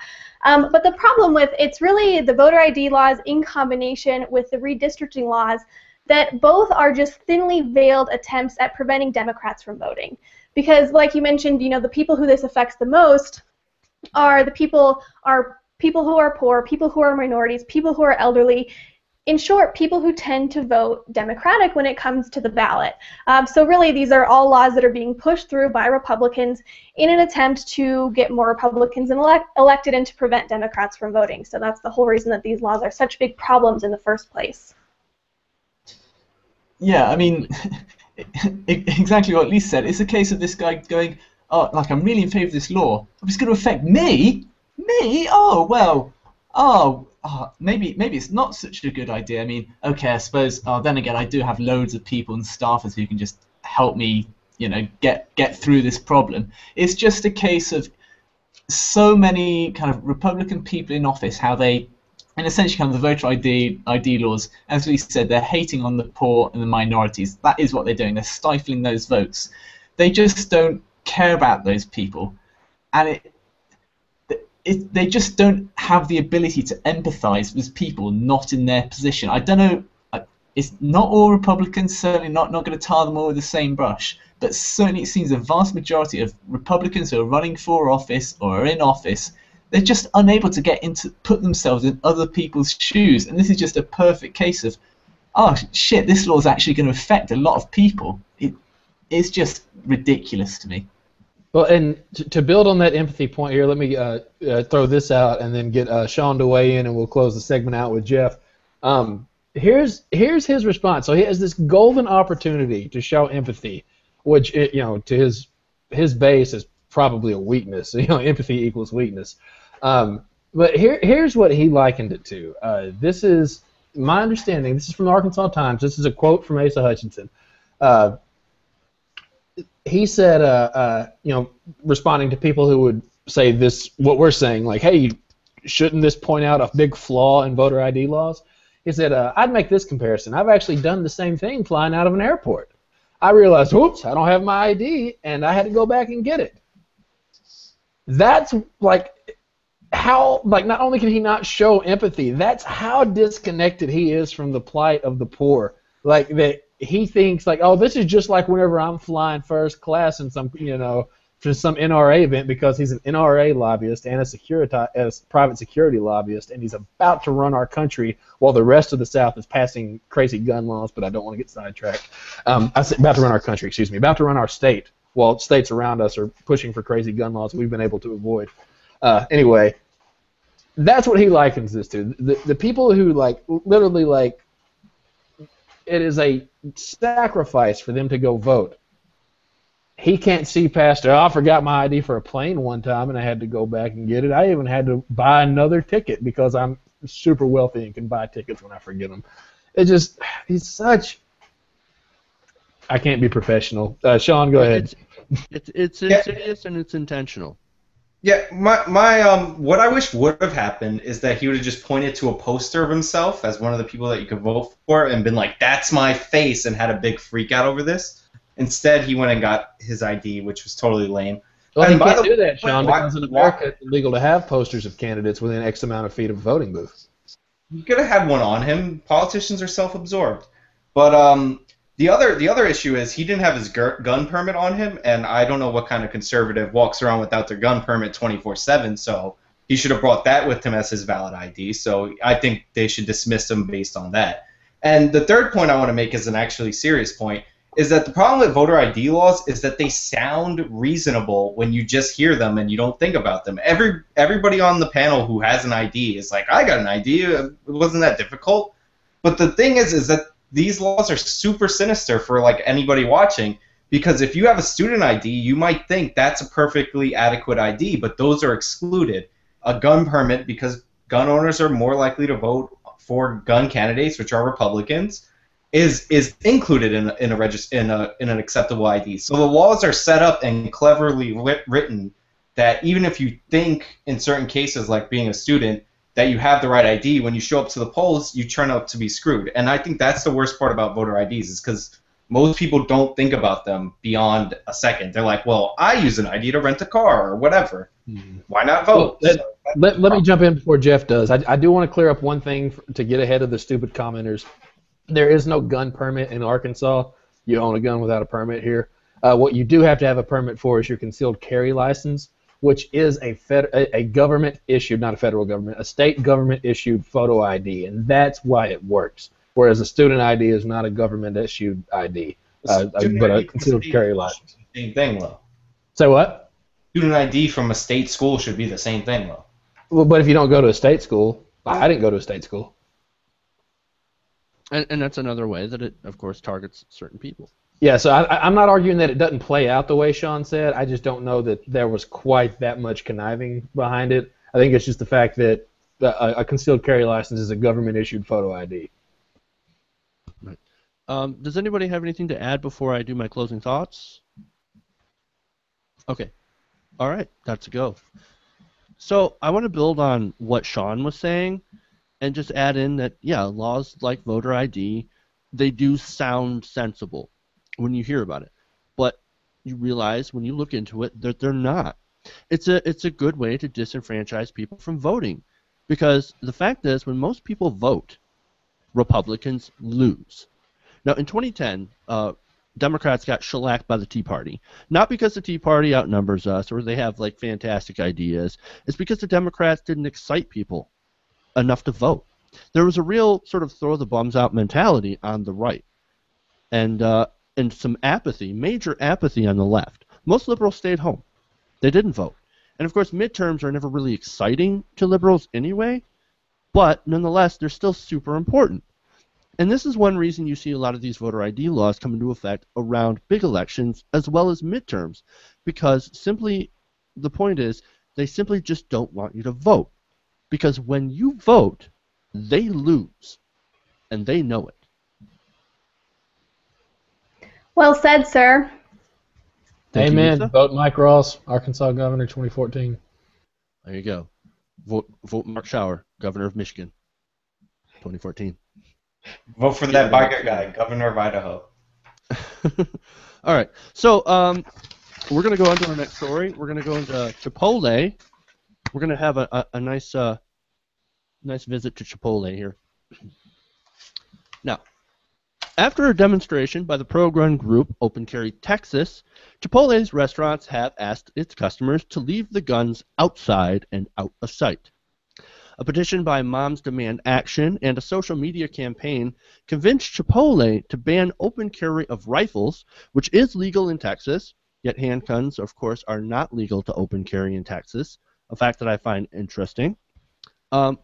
But the problem with it's really the voter ID laws in combination with the redistricting laws that both are just thinly veiled attempts at preventing Democrats from voting. Because like you mentioned, the people who this affects the most are people who are poor, people who are minorities, people who are elderly. in short, people who tend to vote Democratic when it comes to the ballot. So really, these are all laws that are being pushed through by Republicans in an attempt to get more Republicans elected and to prevent Democrats from voting. So that's the whole reason that these laws are such big problems in the first place.
Yeah, I mean, exactly what Lisa said. It's a case of this guy going, oh, like, I'm really in favour of this law. But it's going to affect me? Me? Oh, well, maybe it's not such a good idea. I mean, okay, I suppose, then again, I do have loads of people and staffers who can just help me, you know, get through this problem. It's just a case of so many kind of Republican people in office, how they, and essentially kind of the voter ID laws, as we said, they're hating on the poor and the minorities. That is what they're doing. They're stifling those votes. They just don't care about those people. And they just don't have the ability to empathize with people not in their position. I don't know, it's not all Republicans, certainly not going to tar them all with the same brush, but certainly it seems a vast majority of Republicans who are running for office or are in office, they're just unable to put themselves in other people's shoes. And this is just a perfect case of, oh shit, this law is actually going to affect a lot of people. It's just ridiculous to me.
Well, and to build on that empathy point here, let me throw this out and then get Sean to weigh in, and we'll close the segment out with Jeff. Here's his response. So he has this golden opportunity to show empathy, which, you know, to his base is probably a weakness. You know, empathy equals weakness. But here's what he likened it to. This is my understanding. This is from the Arkansas Times. This is a quote from Asa Hutchinson. He said, you know, responding to people who would say this, what we're saying, like, hey, shouldn't this point out a big flaw in voter ID laws? He said, I'd make this comparison. I've actually done the same thing flying out of an airport. I realized, whoops, I don't have my ID, and I had to go back and get it. That's like how, like, not only can he not show empathy, that's how disconnected he is from the plight of the poor. Like, that he thinks, like, oh, this is just like whenever I'm flying first class in some, you know, for some NRA event, because he's an NRA lobbyist and a private security lobbyist, and he's about to run our country while the rest of the South is passing crazy gun laws, but I don't want to get sidetracked. I said about to run our country, excuse me, about to run our state, while states around us are pushing for crazy gun laws we've been able to avoid. Anyway, that's what he likens this to. The people who, like, literally, like, it is a sacrifice for them to go vote. He can't see past it. Oh, I forgot my ID for a plane one time, and I had to go back and get it. I even had to buy another ticket because I'm super wealthy and can buy tickets when I forget them. It just, he's such. I can't be professional. Sean, go ahead.
It's insidious and it's intentional.
Yeah, what I wish would have happened is that he would have just pointed to a poster of himself as one of the people that you could vote for and been like, that's my face, and had a big freak out over this. Instead, he went and got his ID, which was totally lame.
Well, he can't do that, Sean, because in America it's illegal to have posters of candidates within X amount of feet of a voting booth.
You could have had one on him. Politicians are self-absorbed. But the other issue is he didn't have his gun permit on him, and I don't know what kind of conservative walks around without their gun permit 24/7, so he should have brought that with him as his valid ID. So I think they should dismiss him based on that. And the third point I want to make is an actually serious point, is that the problem with voter ID laws is that they sound reasonable when you just hear them and you don't think about them. Everybody on the panel who has an ID is like, I got an ID, it wasn't that difficult. But the thing is that these laws are super sinister for, like, anybody watching, because if you have a student ID, you might think that's a perfectly adequate ID, but those are excluded. A gun permit, because gun owners are more likely to vote for gun candidates, which are Republicans, is included in an acceptable ID. So the laws are set up and cleverly written that even if you think in certain cases, like being a student, that you have the right ID, when you show up to the polls, you turn out to be screwed. And I think that's the worst part about voter IDs, is because most people don't think about them beyond a second. They're like, well, I use an ID to rent a car or whatever. Why not vote?
Well, let me jump in before Jeff does. I do want to clear up one thing to get ahead of the stupid commenters. There is no gun permit in Arkansas. You own a gun without a permit here. What you do have to have a permit for is your concealed carry license, which is a government issued, not a federal government, a state government issued photo ID, and that's why it works. Whereas a student ID is not a government issued ID, but a concealed carry license.
Same thing, though.
Say what?
Student ID from a state school should be the same thing, though.
Well, but if you don't go to a state school, I didn't go to a state school.
And that's another way that it, of course, targets certain people.
Yeah, so I'm not arguing that it doesn't play out the way Sean said. I just don't know that there was quite that much conniving behind it. I think it's just the fact that a concealed carry license is a government-issued photo ID.
Right. Does anybody have anything to add before I do my closing thoughts? Okay. All right, that's a go. So I want to build on what Sean was saying and just add in that, yeah, laws like voter ID, they do sound sensible when you hear about it. But you realize when you look into it that they're not. It's a good way to disenfranchise people from voting. Because the fact is, when most people vote, Republicans lose. Now, in 2010, Democrats got shellacked by the Tea Party. Not because the Tea Party outnumbers us or they have like fantastic ideas. It's because the Democrats didn't excite people enough to vote. There was a real sort of throw the bums out mentality on the right. And some apathy, major apathy on the left. Most liberals stayed home. They didn't vote. And of course, midterms are never really exciting to liberals anyway, but nonetheless, they're still super important. And this is one reason you see a lot of these voter ID laws come into effect around big elections as well as midterms, because simply the point is they simply just don't want you to vote. Because when you vote, they lose, and they know it.
Well said, sir.
Thank you,
Amen.
Lisa.
Vote Mike Ross, Arkansas Governor 2014.
There you go. Vote Mark Schauer, Governor of Michigan, 2014.
Vote for that biker guy, Governor of Idaho.
All right. So we're going to go on to our next story. We're going to go into Chipotle. We're going to have a nice visit to Chipotle here. Now, after a demonstration by the pro-gun group Open Carry Texas, Chipotle's restaurants have asked its customers to leave the guns outside and out of sight. A petition by Moms Demand Action and a social media campaign convinced Chipotle to ban open carry of rifles, which is legal in Texas, yet handguns, of course, are not legal to open carry in Texas, a fact that I find interesting.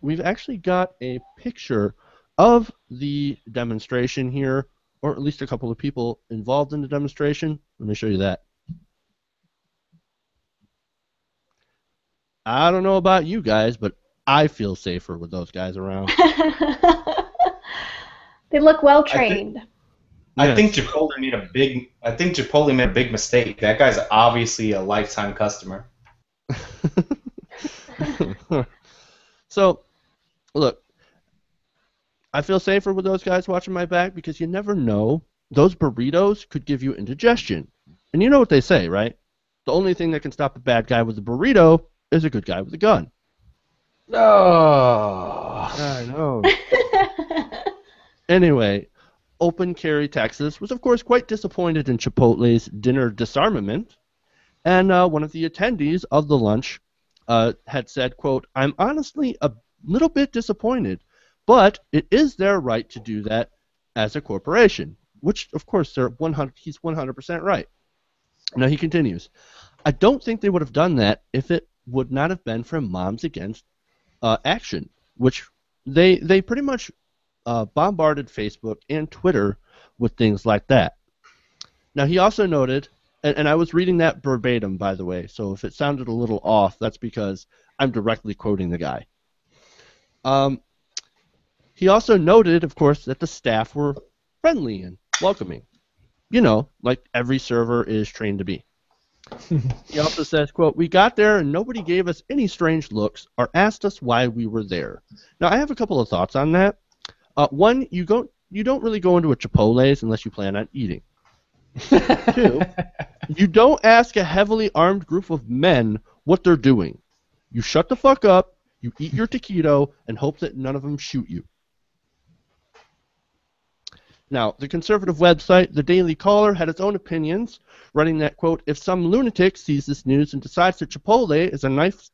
We've actually got a picture of the demonstration here, or at least a couple of people involved in the demonstration. Let me show you that. I don't know about you guys, but I feel safer with those guys around.
They look well trained.
I think Chipotle made a big mistake. That guy's obviously a lifetime customer.
So, look, I feel safer with those guys watching my back because you never know. Those burritos could give you indigestion. And you know what they say, right? The only thing that can stop a bad guy with a burrito is a good guy with a gun.
Oh.
I know. Anyway, Open Carry Texas was, of course, quite disappointed in Chipotle's dinner disarmament. And one of the attendees of the lunch had said, quote, "I'm honestly a little bit disappointed, but it is their right to do that as a corporation," which, of course, he's 100% right. Now he continues, "I don't think they would have done that if it would not have been for Moms Against Action, which they pretty much bombarded Facebook and Twitter with things like that." Now he also noted, and I was reading that verbatim, by the way, so if it sounded a little off, that's because I'm directly quoting the guy. He also noted, of course, that the staff were friendly and welcoming. You know, like every server is trained to be. He also says, quote, "We got there and nobody gave us any strange looks or asked us why we were there." Now, I have a couple of thoughts on that. One, you don't really go into a Chipotle's unless you plan on eating. Two, you don't ask a heavily armed group of men what they're doing. You shut the fuck up, you eat your taquito, and hope that none of them shoot you. Now, the conservative website, The Daily Caller, had its own opinions, writing that, quote, if some lunatic sees this news and decides that Chipotle is a nice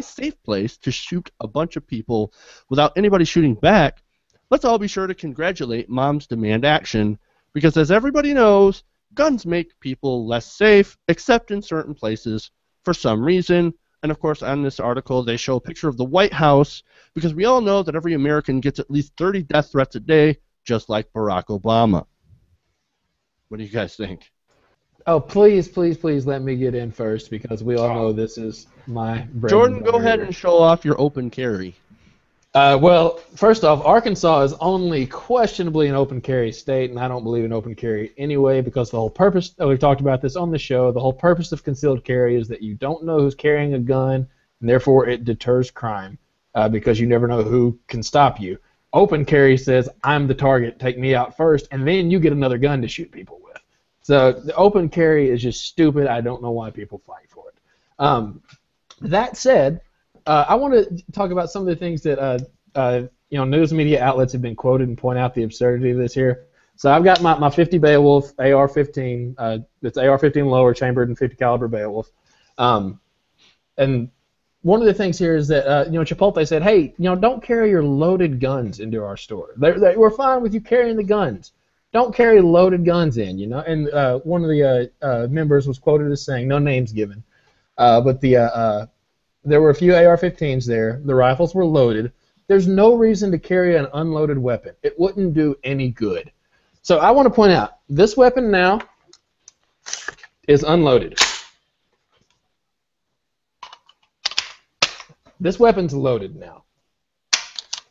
safe place to shoot a bunch of people without anybody shooting back, let's all be sure to congratulate Moms Demand Action, because as everybody knows, guns make people less safe, except in certain places for some reason. And of course, on this article, they show a picture of the White House, because we all know that every American gets at least 30 death threats a day, just like Barack Obama. What do you guys think?
Oh, please, please, please let me get in first, because we all know this is my bread
Jordan,
and
go
butter
ahead
here.
and show off your open carry.
Well, first off, Arkansas is only questionably an open carry state, and I don't believe in open carry anyway, because the whole purpose, we've talked about this on the show, the whole purpose of concealed carry is that you don't know who's carrying a gun, and therefore it deters crime, because you never know who can stop you. Open carry says, I'm the target, take me out first, and then you get another gun to shoot people with. So the open carry is just stupid. I don't know why people fight for it. That said, I want to talk about some of the things that news media outlets have been quoted and point out the absurdity of this here. So I've got my 50 Beowulf AR-15. It's AR-15 lower chambered and 50 caliber Beowulf. And one of the things here is that Chipotle said, hey, don't carry your loaded guns into our store. We're fine with you carrying the guns. Don't carry loaded guns in, And one of the members was quoted as saying, no names given, but there were a few AR-15s there. The rifles were loaded. There's no reason to carry an unloaded weapon. It wouldn't do any good. So I want to point out, this weapon now is unloaded. This weapon's loaded now.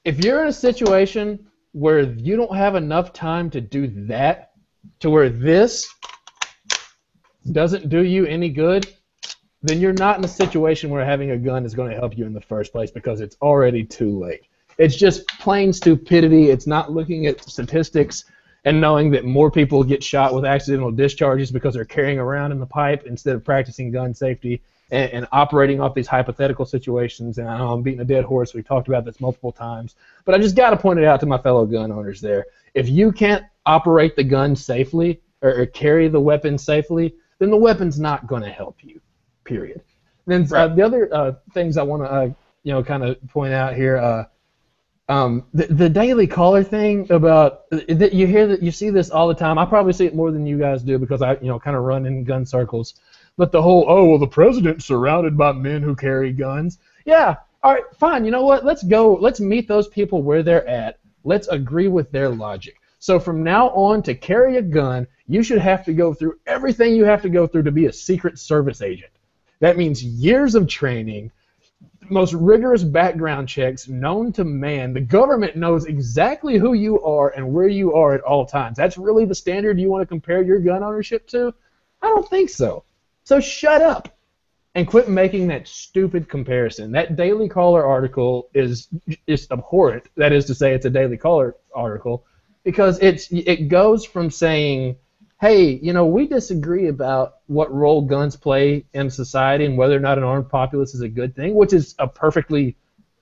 If you're in a situation where you don't have enough time to do that, to where this doesn't do you any good, then you're not in a situation where having a gun is going to help you in the first place, because it's already too late. It's just plain stupidity. It's not looking at statistics and knowing that more people get shot with accidental discharges because they're carrying around in the pipe instead of practicing gun safety and operating off these hypothetical situations. And I know I'm beating a dead horse. We've talked about this multiple times. But I just got to point it out to my fellow gun owners there. If you can't operate the gun safely or carry the weapon safely, then the weapon's not going to help you. Period. Then the other things I want to kind of point out here, the Daily Caller thing about you hear that, you see this all the time. I probably see it more than you guys do, because I kind of run in gun circles. But the whole, oh well, the president's surrounded by men who carry guns. Yeah, all right, fine. You know what? Let's go. Let's meet those people where they're at. Let's agree with their logic. So from now on, to carry a gun, you should have to go through everything you have to go through to be a Secret Service agent. That means years of training, most rigorous background checks known to man. The government knows exactly who you are and where you are at all times. That's really the standard you want to compare your gun ownership to? I don't think so. So shut up and quit making that stupid comparison. That Daily Caller article is abhorrent. That is to say, it's a Daily Caller article, because it goes from saying, hey, we disagree about what role guns play in society and whether or not an armed populace is a good thing, which is a perfectly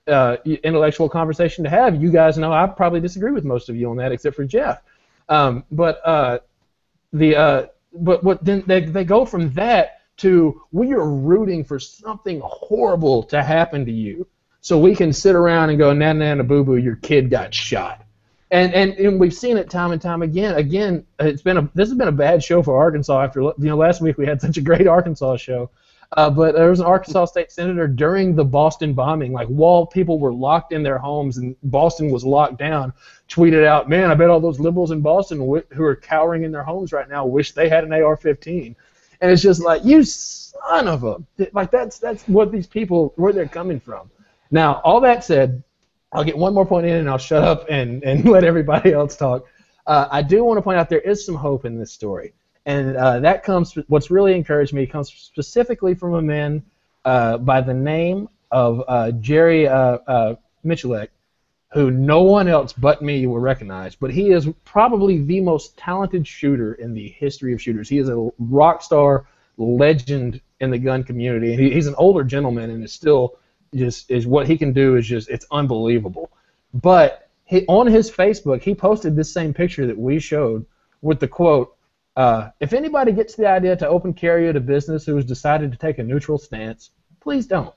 intellectual conversation to have. You guys know I probably disagree with most of you on that, except for Jeff. But then they go from that to, we are rooting for something horrible to happen to you, so we can sit around and go, na na na boo boo, your kid got shot. And we've seen it time and time again. Again, this has been a bad show for Arkansas. After last week we had such a great Arkansas show, but there was an Arkansas state senator during the Boston bombing, like while people were locked in their homes and Boston was locked down, tweeted out, "Man, I bet all those liberals in Boston who are cowering in their homes right now wish they had an AR-15." And it's just like, you son of a, like that's what these people, where they're coming from. Now, all that said, I'll get one more point in and I'll shut up and let everybody else talk. I do want to point out there is some hope in this story. And that comes, what's really encouraged me comes specifically from a man by the name of Jerry Michalek, who no one else but me will recognize. But he is probably the most talented shooter in the history of shooters. He is a rock star legend in the gun community. And he's an older gentleman and is still... just is what he can do is just, it's unbelievable. But on his Facebook, he posted this same picture that we showed with the quote, if anybody gets the idea to open carry at a business who has decided to take a neutral stance, please don't.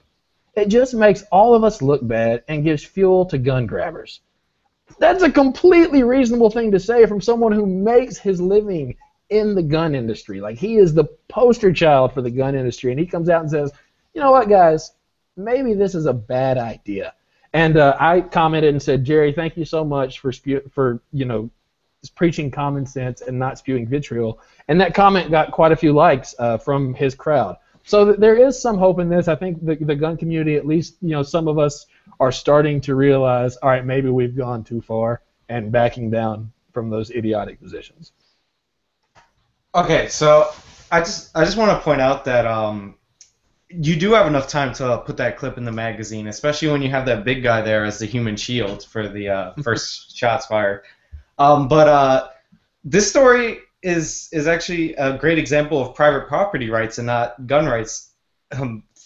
It just makes all of us look bad and gives fuel to gun grabbers. That's a completely reasonable thing to say from someone who makes his living in the gun industry. Like, he is the poster child for the gun industry, and he comes out and says, you know what, guys, maybe this is a bad idea. And I commented and said, Jerry, thank you so much for preaching common sense and not spewing vitriol. And that comment got quite a few likes from his crowd. So there is some hope in this. I think the gun community, at least, some of us are starting to realize, all right, maybe we've gone too far, and backing down from those idiotic positions.
Okay, so I just want to point out that you do have enough time to put that clip in the magazine, especially when you have that big guy there as the human shield for the first shots fired. But this story is actually a great example of private property rights and not gun rights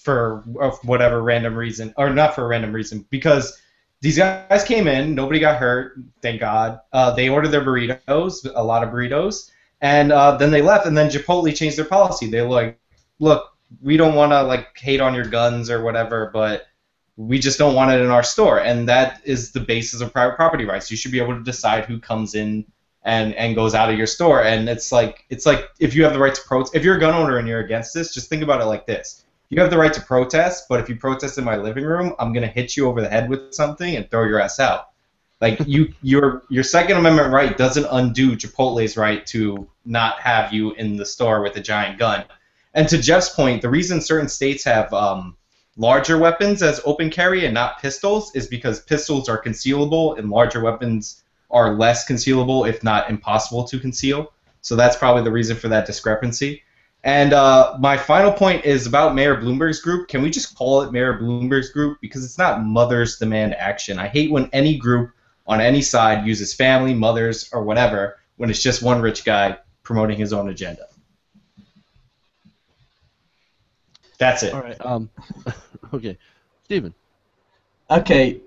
for whatever random reason, or not for a random reason, because these guys came in, nobody got hurt, thank God. They ordered their burritos, a lot of burritos, and then they left, and then Chipotle changed their policy. They were like, look, we don't want to hate on your guns or whatever, but we just don't want it in our store. And that is the basis of private property rights. You should be able to decide who comes in and goes out of your store. And it's like if you have the right to protest, if you're a gun owner and you're against this, just think about it like this. You have the right to protest, but if you protest in my living room, I'm going to hit you over the head with something and throw your ass out. Your Second Amendment right doesn't undo Chipotle's right to not have you in the store with a giant gun. And to Jeff's point, the reason certain states have larger weapons as open carry and not pistols is because pistols are concealable and larger weapons are less concealable, if not impossible to conceal. So that's probably the reason for that discrepancy. And my final point is about Mayor Bloomberg's group. Can we just call it Mayor Bloomberg's group? Because it's not Mothers Demand Action. I hate when any group on any side uses family, mothers, or whatever when it's just one rich guy promoting his own agenda. That's it.
All right. Okay. Stephen.
Okay.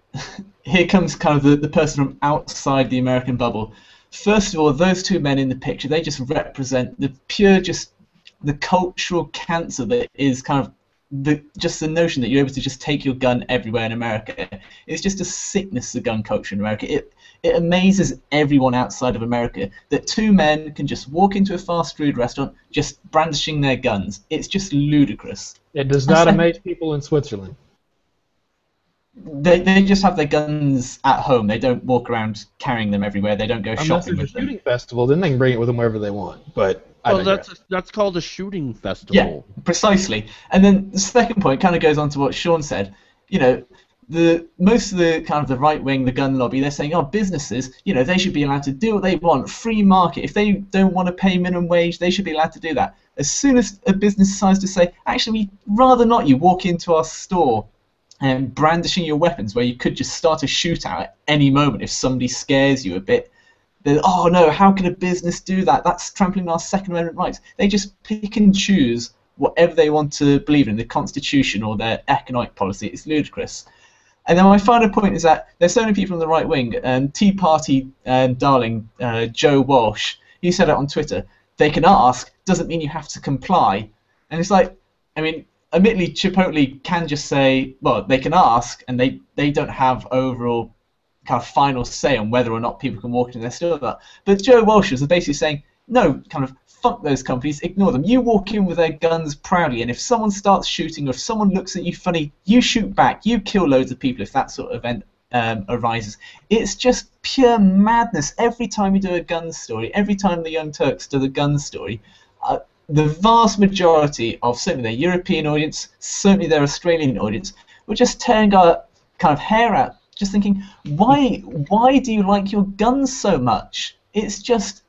Here comes kind of the person from outside the American bubble. First of all, those two men in the picture, they just represent the pure, just the cultural cancer that is kind of the notion that you're able to just take your gun everywhere in America. It's just a sickness, the gun culture in America. It amazes everyone outside of America that two men can just walk into a fast food restaurant just brandishing their guns. It's just ludicrous.
It does not amaze people in Switzerland.
They just have their guns at home. They don't walk around carrying them everywhere. They don't go shopping with them.
Unless it's a shooting festival, then they can bring it with them wherever they want. But
that's called a shooting festival.
Yeah, precisely. And then the second point kind of goes on to what Sean said. Most of the kind of the right wing, the gun lobby, they're saying, businesses, they should be allowed to do what they want, free market. If they don't want to pay minimum wage, they should be allowed to do that. As soon as a business decides to say, actually, we'd rather not you walk into our store and brandishing your weapons, where you could just start a shootout at any moment if somebody scares you a bit. Oh no, how can a business do that? That's trampling on our Second Amendment rights. They just pick and choose whatever they want to believe in, the Constitution or their economic policy. It's ludicrous. And then my final point is that there's so many people on the right wing, Tea Party darling Joe Walsh, he said it on Twitter, they can ask, doesn't mean you have to comply. And it's like, admittedly, Chipotle can just say, well, they can ask, and they don't have overall kind of final say on whether or not people can walk into their store. But Joe Walsh is basically saying, no, kind of fuck those companies, ignore them. You walk in with their guns proudly, and if someone starts shooting or if someone looks at you funny, you shoot back. You kill loads of people if that sort of event arises. It's just pure madness. Every time you do a gun story, every time the Young Turks do the gun story, the vast majority of certainly their European audience, certainly their Australian audience, will just tearing our kind of hair out, just thinking, why do you like your guns so much? It's just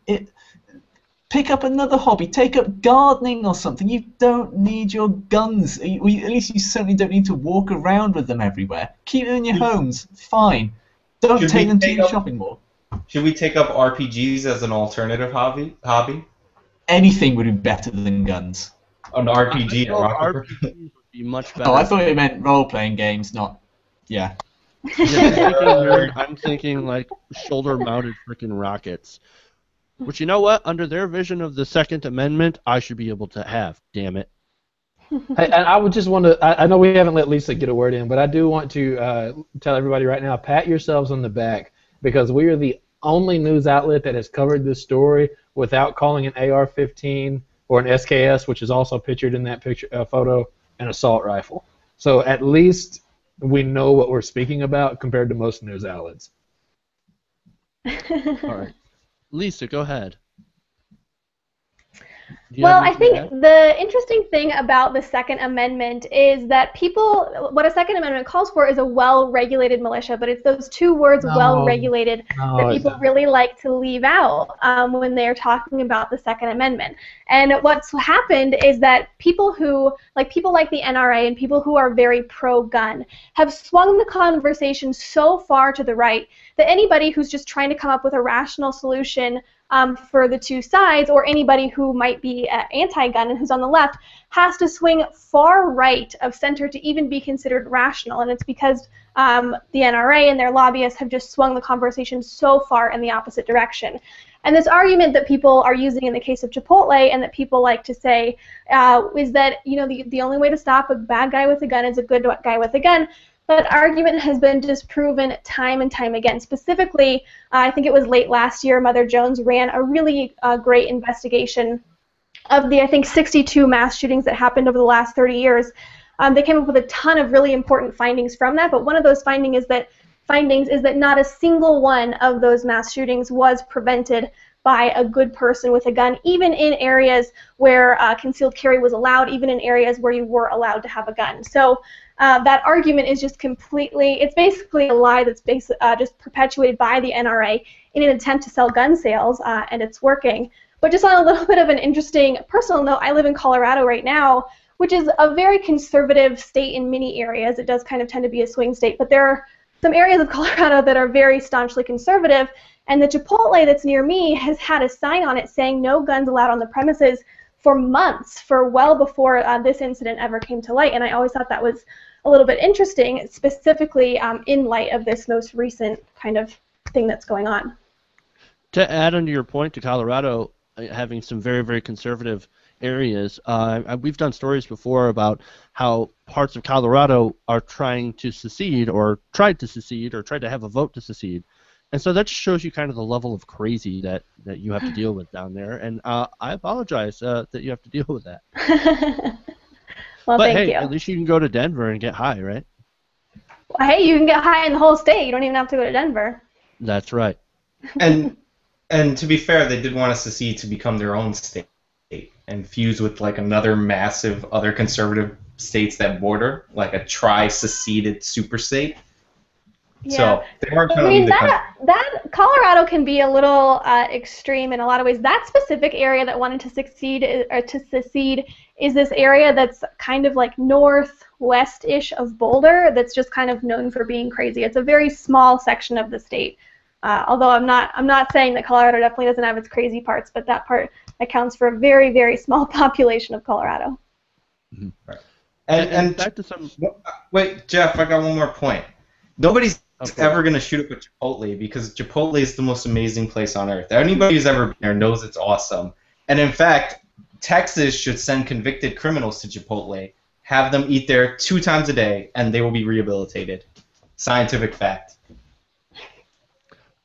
pick up another hobby, take up gardening or something. You don't need your guns. At least you certainly don't need to walk around with them everywhere. Keep them in your homes, fine. Don't take them to your shopping mall.
Should we take up RPGs as an alternative hobby?
Anything would be better than guns.
An RPG.
RPGs would be much better.
Oh, I thought you meant role-playing games, not... Yeah.
Yeah, you're thinking nerd. I'm thinking like shoulder-mounted freaking rockets. Which, you know what? Under their vision of the Second Amendment, I should be able to have. Damn it.
Hey, and I would just want to, I know we haven't let Lisa get a word in, but I do want to tell everybody right now, pat yourselves on the back, because we are the only news outlet that has covered this story without calling an AR-15 or an SKS, which is also pictured in that picture photo, an assault rifle. So at least we know what we're speaking about compared to most news outlets.
All right. Lisa, go ahead.
Well, I think the interesting thing about the Second Amendment is that what a Second Amendment calls for is a well-regulated militia, but it's those two words, well-regulated, that people really like to leave out when they're talking about the Second Amendment. And what's happened is that people like the NRA and people who are very pro-gun have swung the conversation so far to the right that anybody who's just trying to come up with a rational solution for the two sides, or anybody who might be anti-gun and who's on the left, has to swing far right of center to even be considered rational. And it's because the NRA and their lobbyists have just swung the conversation so far in the opposite direction. And this argument that people are using in the case of Chipotle, and that people like to say, is that the only way to stop a bad guy with a gun is a good guy with a gun. That argument has been disproven time and time again. Specifically, I think it was late last year, Mother Jones ran a really great investigation of the, I think, 62 mass shootings that happened over the last 30 years. They came up with a ton of really important findings from that, but one of those findings is that not a single one of those mass shootings was prevented by a good person with a gun, even in areas where concealed carry was allowed, even in areas where you were allowed to have a gun. So that argument is just it's basically a lie that's just perpetuated by the NRA in an attempt to sell gun sales, and it's working. But just on a little bit of an interesting personal note, I live in Colorado right now, which is a very conservative state in many areas. It does kind of tend to be a swing state, but there are some areas of Colorado that are very staunchly conservative, and the Chipotle that's near me has had a sign on it saying no guns allowed on the premises for months, for well before this incident ever came to light. And I always thought that was a little bit interesting, specifically in light of this most recent kind of thing that's going on.
To add on to your point to Colorado having some very, very conservative areas, we've done stories before about how parts of Colorado are trying to secede, or tried to have a vote to secede. And so that just shows you kind of the level of crazy that you have to deal with down there. And I apologize that you have to deal with that.
Well,
but
thank
hey,
you.
At least you can go to Denver and get high, right?
Well, hey, you can get high in the whole state. You don't even have to go to Denver.
That's right.
And to be fair, they did want to secede to become their own state and fuse with like another massive other conservative states that border, like a tri-seceded super state.
Yeah.
So they weren't going to leave the country.
That Colorado can be a little extreme in a lot of ways. That specific area that wanted to secede is this area that's kind of like northwest-ish of Boulder, that's just kind of known for being crazy. It's a very small section of the state. Although I'm not saying that Colorado definitely doesn't have its crazy parts, but that part accounts for a very, very small population of Colorado.
Mm-hmm.
Right. And
back to some.
Wait, Jeff, I got one more point. Nobody's ever going to shoot up a Chipotle, because Chipotle is the most amazing place on earth. Anybody who's ever been there knows it's awesome. And in fact, Texas should send convicted criminals to Chipotle, have them eat there 2 times a day, and they will be rehabilitated. Scientific fact.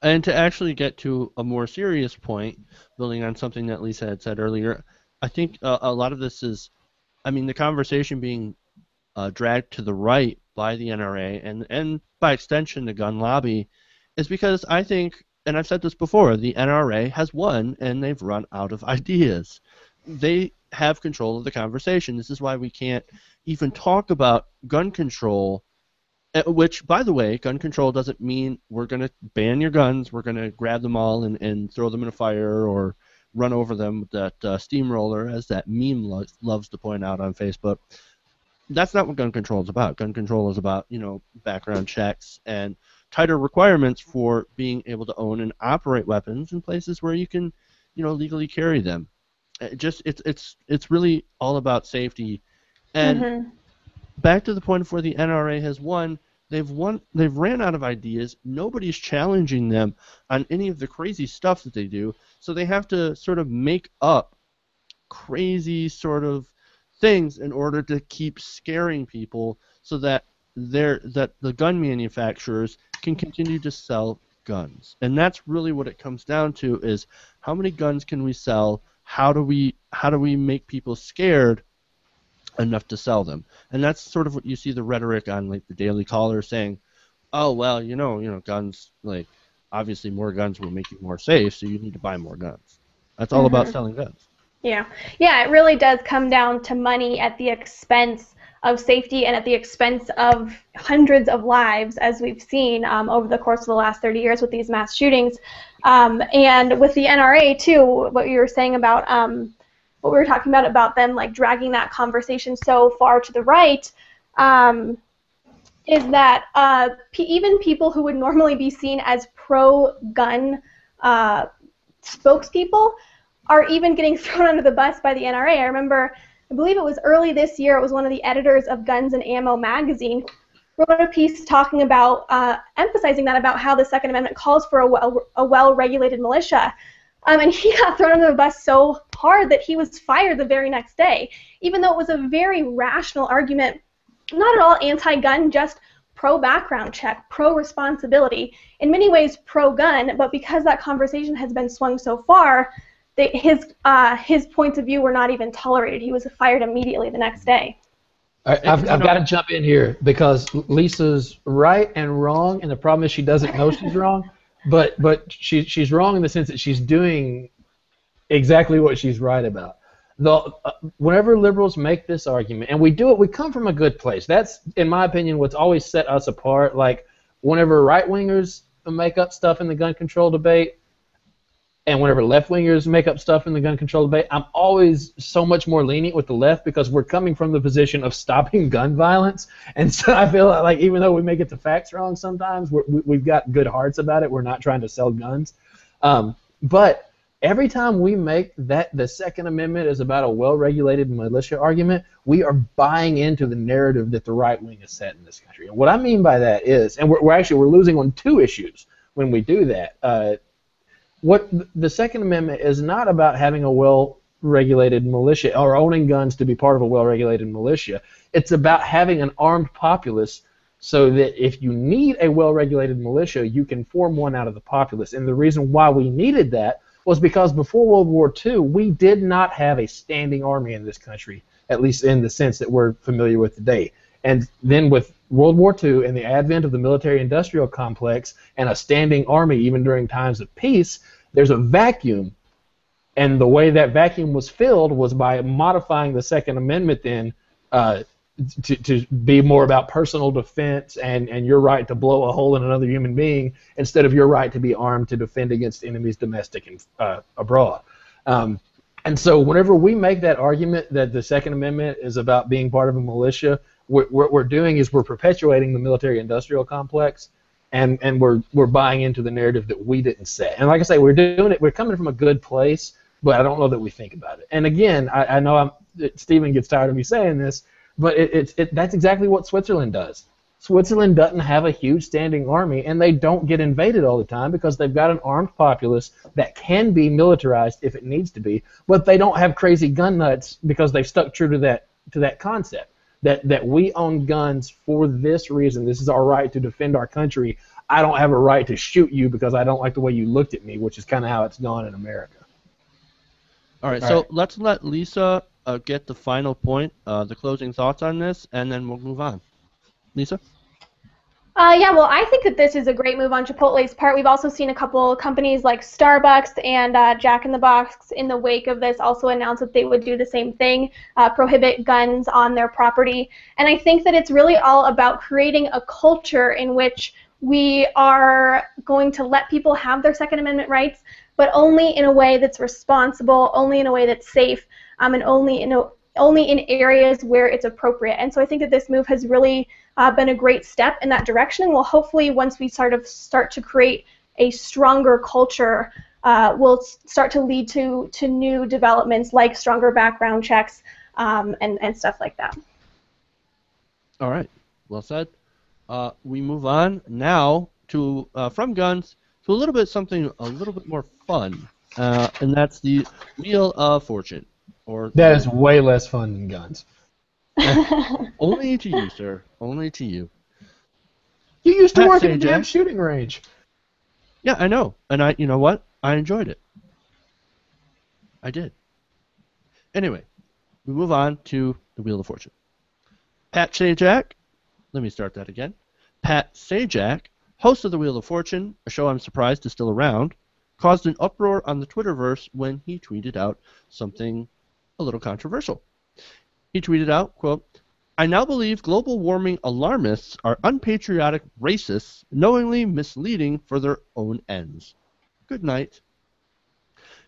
And to actually get to a more serious point, building on something that Lisa had said earlier, I think a lot of this is, the conversation being dragged to the right by the NRA and by extension the gun lobby is because I think, and I've said this before, the NRA has won and they've run out of ideas. They have control of the conversation. This is why we can't even talk about gun control, which, by the way, gun control doesn't mean we're going to ban your guns, we're going to grab them all and throw them in a fire or run over them with that steamroller, as that meme loves to point out on Facebook. That's not what gun control is about. Gun control is about, background checks and tighter requirements for being able to own and operate weapons in places where you can, legally carry them. It's really all about safety. And back to the point of where the NRA has won, They've ran out of ideas. Nobody's challenging them on any of the crazy stuff that they do. So they have to sort of make up crazy sort of things in order to keep scaring people so that the gun manufacturers can continue to sell guns. And that's really what it comes down to, is how many guns can we sell? How do we make people scared enough to sell them? And that's sort of what you see the rhetoric on, like, the Daily Caller saying, oh, well, guns, like, obviously more guns will make you more safe, so you need to buy more guns. That's all about selling guns.
Yeah, it really does come down to money at the expense of safety and at the expense of hundreds of lives, as we've seen over the course of the last 30 years with these mass shootings. And with the NRA, too, what you were saying about what we were talking about them, like, dragging that conversation so far to the right, is that even people who would normally be seen as pro-gun spokespeople are even getting thrown under the bus by the NRA. I believe it was early this year, it was one of the editors of Guns and Ammo magazine wrote a piece talking about, emphasizing that about how the Second Amendment calls for a well-regulated militia. And he got thrown under the bus so hard that he was fired the very next day, even though it was a very rational argument, not at all anti-gun, just pro-background check, pro-responsibility, in many ways pro-gun, but because that conversation has been swung so far, his points of view were not even tolerated. He was fired immediately the next day.
I've got to jump in here because Lisa's right and wrong, and the problem is she doesn't know she's wrong. But she's wrong in the sense that she's doing exactly what she's right about. Whenever liberals make this argument, and we do it, we come from a good place. That's, in my opinion, what's always set us apart. Like, whenever right-wingers make up stuff in the gun control debate, and whenever left-wingers make up stuff in the gun control debate, I'm always so much more lenient with the left because we're coming from the position of stopping gun violence. And so I feel like even though we may get the facts wrong sometimes, we've got good hearts about it. We're not trying to sell guns. But every time we make that the Second Amendment is about a well-regulated militia argument, we are buying into the narrative that the right wing has set in this country. And what I mean by that is, and we're losing on two issues when we do that. What the Second Amendment is not about having a well-regulated militia or owning guns to be part of a well-regulated militia. It's about having an armed populace so that if you need a well-regulated militia, you can form one out of the populace. And the reason why we needed that was because before World War II, we did not have a standing army in this country, at least in the sense that we're familiar with today. And then with World War II and the advent of the military-industrial complex and a standing army even during times of peace, there's a vacuum. And the way that vacuum was filled was by modifying the Second Amendment then to be more about personal defense and your right to blow a hole in another human being instead of your right to be armed to defend against enemies domestic and abroad. And so whenever we make that argument that the Second Amendment is about being part of a militia, what we're doing is we're perpetuating the military-industrial complex, and we're buying into the narrative that we didn't set. And like I say, we're doing it. We're coming from a good place, but I don't know that we think about it. And again, I know Stephen gets tired of me saying this, but that's exactly what Switzerland does. Switzerland doesn't have a huge standing army, and they don't get invaded all the time because they've got an armed populace that can be militarized if it needs to be, but they don't have crazy gun nuts because they've stuck true to that concept. That we own guns for this reason. This is our right to defend our country. I don't have a right to shoot you because I don't like the way you looked at me, which is kind of how it's gone in America.
All right, so let's let Lisa get the final point, the closing thoughts on this, and then we'll move on. Lisa?
Yeah, well, I think that this is a great move on Chipotle's part. We've also seen a couple companies like Starbucks and Jack in the Box in the wake of this also announced that they would do the same thing, prohibit guns on their property. And I think that it's really all about creating a culture in which we are going to let people have their Second Amendment rights, but only in a way that's responsible, only in a way that's safe, and only in areas where it's appropriate. And so I think that this move has really been a great step in that direction, and will hopefully, once we start to create a stronger culture, will start to lead to new developments like stronger background checks and stuff like that.
All right, well said. We move on now to from guns to something a little bit more fun, and that's the Wheel of Fortune. Or
That is way less fun than guns.
only to you, sir. Only to you.
You used to
Pat
work at a
Sajak.
damn shooting range.
Yeah, I know, and you know what? I enjoyed it. I did. Anyway, we move on to the Wheel of Fortune. Pat Sajak. Let me start that again. Pat Sajak, host of the Wheel of Fortune, a show I'm surprised is still around, caused an uproar on the Twitterverse when he tweeted out something a little controversial. He tweeted out, quote, "I now believe global warming alarmists are unpatriotic racists knowingly misleading for their own ends. Good night."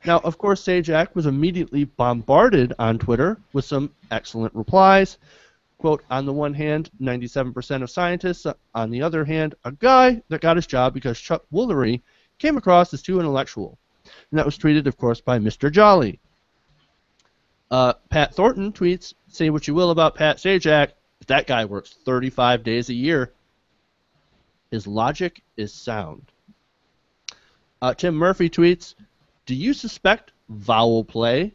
Now, of course, Sajak was immediately bombarded on Twitter with some excellent replies. Quote, "On the one hand, 97% of scientists. On the other hand, a guy that got his job because Chuck Woolery came across as too intellectual." And that was tweeted, of course, by Mr. Jolly. Pat Thornton tweets, "Say what you will about Pat Sajak, but that guy works 35 days a year. His logic is sound." Tim Murphy tweets, "Do you suspect vowel play?"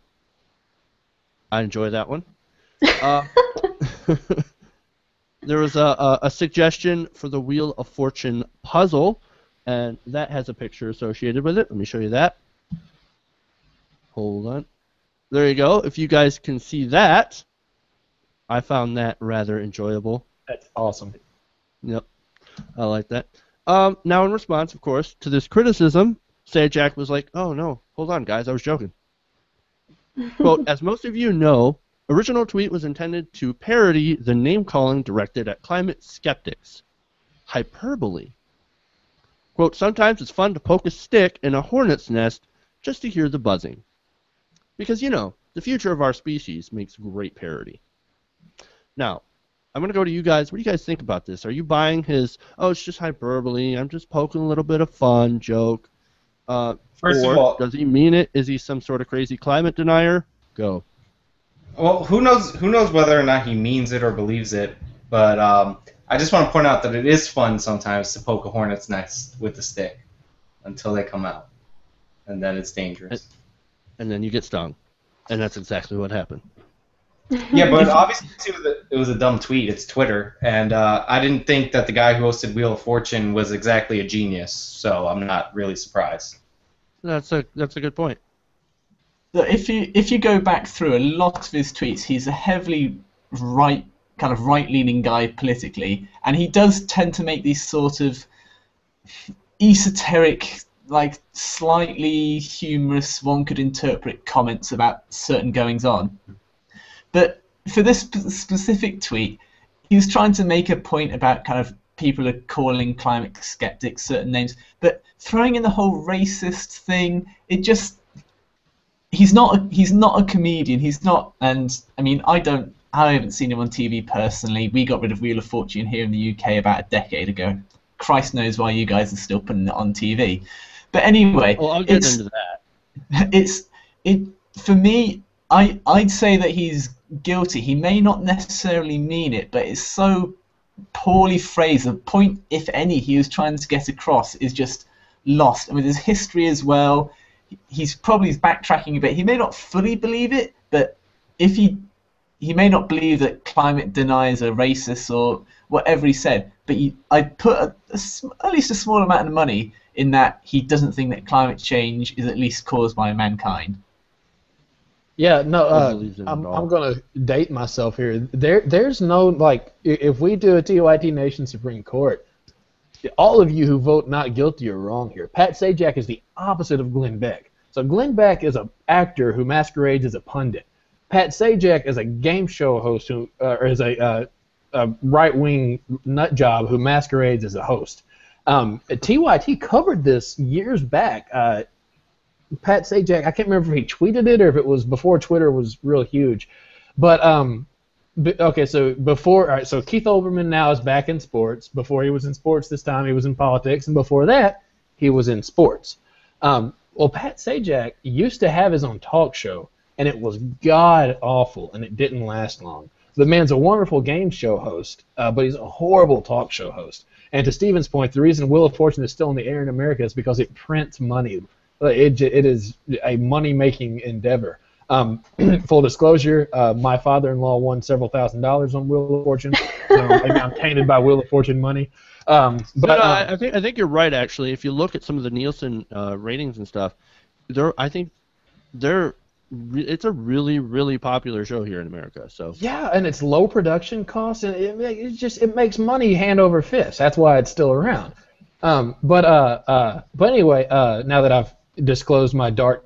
I enjoy that one. There was a suggestion for the Wheel of Fortune puzzle, and that has a picture associated with it. Let me show you that. Hold on. There you go. If you guys can see that, I found that rather enjoyable.
That's awesome.
Yep, I like that. Now, in response, of course, to this criticism, Sajak was like, "Oh, no, hold on, guys, I was joking." Quote, "As most of you know, original tweet was intended to parody the name-calling directed at climate skeptics. Hyperbole. Quote, sometimes it's fun to poke a stick in a hornet's nest just to hear the buzzing. Because, you know, the future of our species makes great parody." Now, I'm going to go to you guys. What do you guys think about this? Are you buying his, "Oh, it's just hyperbole, I'm just poking a little bit of fun" joke?
First
or
of all,
does he mean it? Is he some sort of crazy climate denier? Go.
well, who knows whether or not he means it or believes it, but I just want to point out that it is fun sometimes to poke a hornet's nest with a stick until they come out, and then it's dangerous.
And then you get stung. And that's exactly what happened.
Yeah, but obviously too, it was a dumb tweet. It's Twitter, and I didn't think that the guy who hosted Wheel of Fortune was exactly a genius, so I'm not really surprised.
That's a good point.
Look, if you go back through a lot of his tweets, he's a heavily right-leaning guy politically, and he does tend to make these sort of esoteric, like slightly humorous, one could interpret comments about certain goings-on. But for this specific tweet, he was trying to make a point about kind of people are calling climate skeptics certain names, but throwing in the whole racist thing, it just he's not a comedian. He's not, and I mean I haven't seen him on TV personally. We got rid of Wheel of Fortune here in the UK about a decade ago. Christ knows why you guys are still putting it on TV. But anyway,
well, I'll get into that.
For me, I'd say that he's guilty. He may not necessarily mean it, but it's so poorly phrased. The point, if any, he was trying to get across is just lost. And with his history as well, he's probably backtracking a bit. He may not fully believe it, but if he may not believe that climate deniers are racist or whatever he said, but I'd put at least a small amount of money in that he doesn't think that climate change is at least caused by mankind.
Yeah, no, I'm going to date myself here. There's no, like, if we do a TYT Nation Supreme Court, all of you who vote not guilty are wrong here. Pat Sajak is the opposite of Glenn Beck. So Glenn Beck is an actor who masquerades as a pundit. Pat Sajak is a game show host who is a right-wing nut job who masquerades as a host. TYT covered this years back. Pat Sajak, I can't remember if he tweeted it or if it was before Twitter was real huge. But okay, so so Keith Olbermann now is back in sports. Before he was in sports this time, he was in politics, and before that, he was in sports. Well, Pat Sajak used to have his own talk show, and it was god awful, and it didn't last long. The man's a wonderful game show host, but he's a horrible talk show host. And to Steven's point, the reason Wheel of Fortune is still in the air in America is because it prints money. It is a money-making endeavor. Full disclosure, my father-in-law won several $1,000s on Wheel of Fortune. So maybe I'm tainted by Wheel of Fortune money.
I think you're right. Actually, if you look at some of the Nielsen ratings and stuff, it's a really, really popular show here in America. So
yeah, and it's low production costs, and it makes money hand over fist. That's why it's still around. But anyway, now that I've disclosed my dark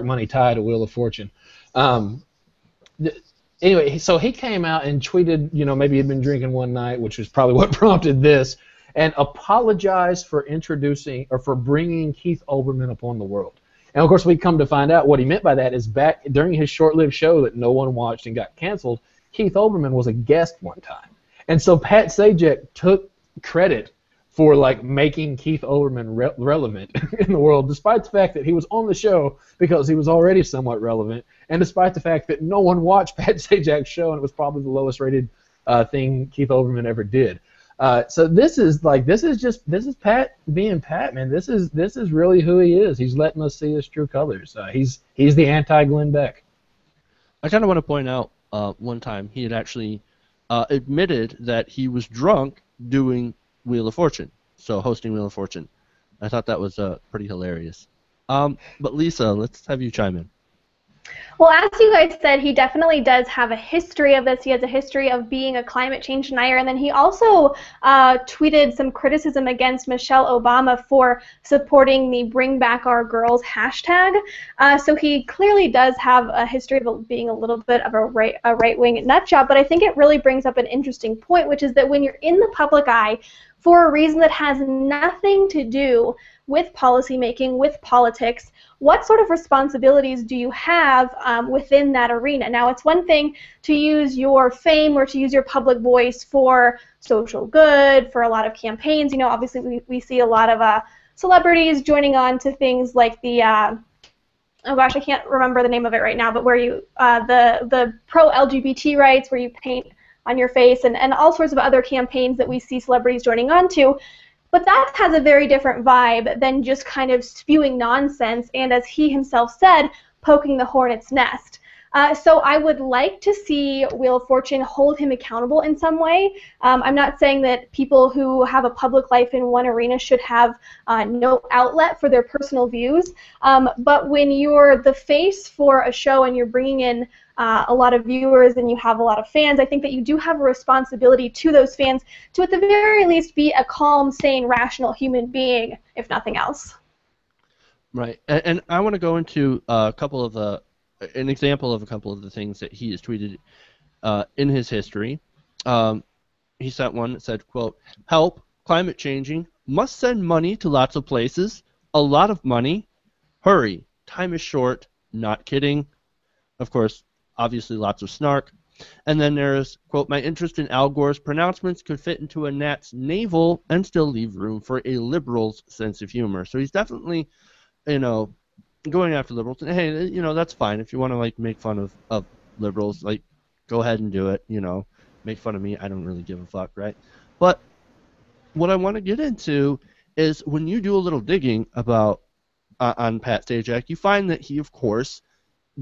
money tie to Wheel of Fortune, anyway, so he came out and tweeted, maybe he'd been drinking one night, which was probably what prompted this, and apologized for introducing or for bringing Keith Olbermann upon the world. And of course, we come to find out what he meant by that is back during his short-lived show that no one watched and got canceled, Keith Olbermann was a guest one time. And so Pat Sajak took credit for making Keith Olbermann relevant in the world, despite the fact that he was on the show because he was already somewhat relevant, and despite the fact that no one watched Pat Sajak's show and it was probably the lowest rated thing Keith Olbermann ever did. So this is Pat being Pat, man. This is really who he is. He's letting us see his true colors. He's the anti-Glenn Beck.
I kind of want to point out one time he had actually admitted that he was drunk doing Wheel of Fortune, so hosting Wheel of Fortune. I thought that was pretty hilarious. But Lisa, let's have you chime in.
Well, as you guys said, he definitely does have a history of this. He has a history of being a climate change denier, and then he also tweeted some criticism against Michelle Obama for supporting the Bring Back Our Girls hashtag. So he clearly does have a history of being a little bit of a right-wing nut job, but I think it really brings up an interesting point, which is that when you're in the public eye for a reason that has nothing to do with policymaking, with politics, what sort of responsibilities do you have within that arena? Now, it's one thing to use your fame or to use your public voice for social good, for a lot of campaigns. Obviously we see a lot of celebrities joining on to things like the, oh gosh, I can't remember the name of it right now, but where you, the pro-LGBT rights, where you paint on your face, and all sorts of other campaigns that we see celebrities joining on to. But that has a very different vibe than just kind of spewing nonsense and, as he himself said, poking the hornet's nest. So I would like to see Wheel of Fortune hold him accountable in some way. I'm not saying that people who have a public life in one arena should have no outlet for their personal views, but when you're the face for a show and you're bringing in a lot of viewers and you have a lot of fans, I think that you do have a responsibility to those fans to at the very least be a calm, sane, rational human being, if nothing else.
Right, and I want to go into an example of a couple of the things that he has tweeted in his history. He sent one that said, quote, "Help, climate changing, must send money to lots of places, a lot of money, hurry, time is short, not kidding." Of course, obviously lots of snark. And then there's, quote, "My interest in Al Gore's pronouncements could fit into a gnat's navel and still leave room for a liberal's sense of humor." So he's definitely, going after liberals. And hey, that's fine. If you want to make fun of liberals, go ahead and do it. Make fun of me. I don't really give a fuck, right? But what I want to get into is when you do a little digging about on Pat Sajak, you find that he, of course,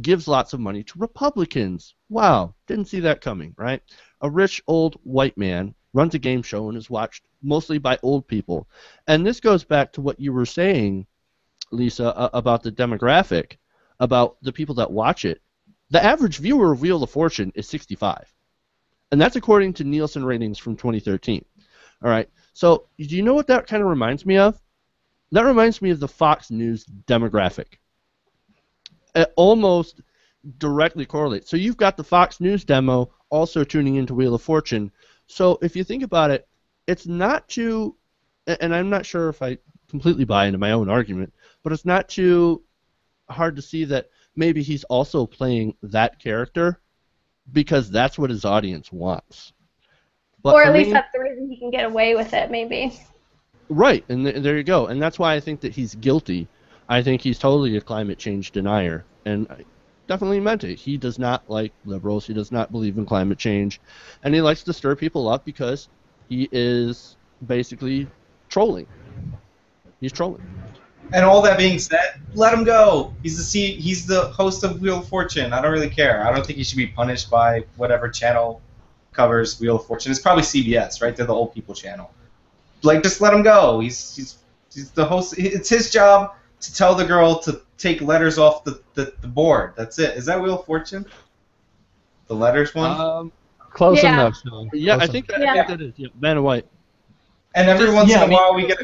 gives lots of money to Republicans. Wow, didn't see that coming, right? A rich old white man runs a game show and is watched mostly by old people. And this goes back to what you were saying, Lisa, about the demographic, about the people that watch it. The average viewer of Wheel of Fortune is 65. And that's according to Nielsen ratings from 2013. All right, so do you know what that kind of reminds me of? That reminds me of the Fox News demographic. It almost directly correlates. So you've got the Fox News demo also tuning into Wheel of Fortune. So if you think about it, it's not too, and I'm not sure if I completely buy into my own argument, but it's not too hard to see that maybe he's also playing that character because that's what his audience wants. But
or at least that's the reason he can get away with it, maybe.
Right, and there you go. And that's why I think that he's guilty. I think he's totally a climate change denier, and definitely meant it. He does not like liberals. He does not believe in climate change, and he likes to stir people up because he is basically trolling. He's trolling.
And all that being said, let him go. He's the host of Wheel of Fortune. I don't really care. I don't think he should be punished by whatever channel covers Wheel of Fortune. It's probably CBS, right? They're the old people channel. Like, just let him go. He's the host. It's his job to tell the girl to take letters off the board. That's it. Is that Wheel of Fortune? The letters one?
Close
Yeah.
enough. Sean.
Yeah,
Close
I think
enough.
that is. Yeah, Man in White.
And every once in a while we get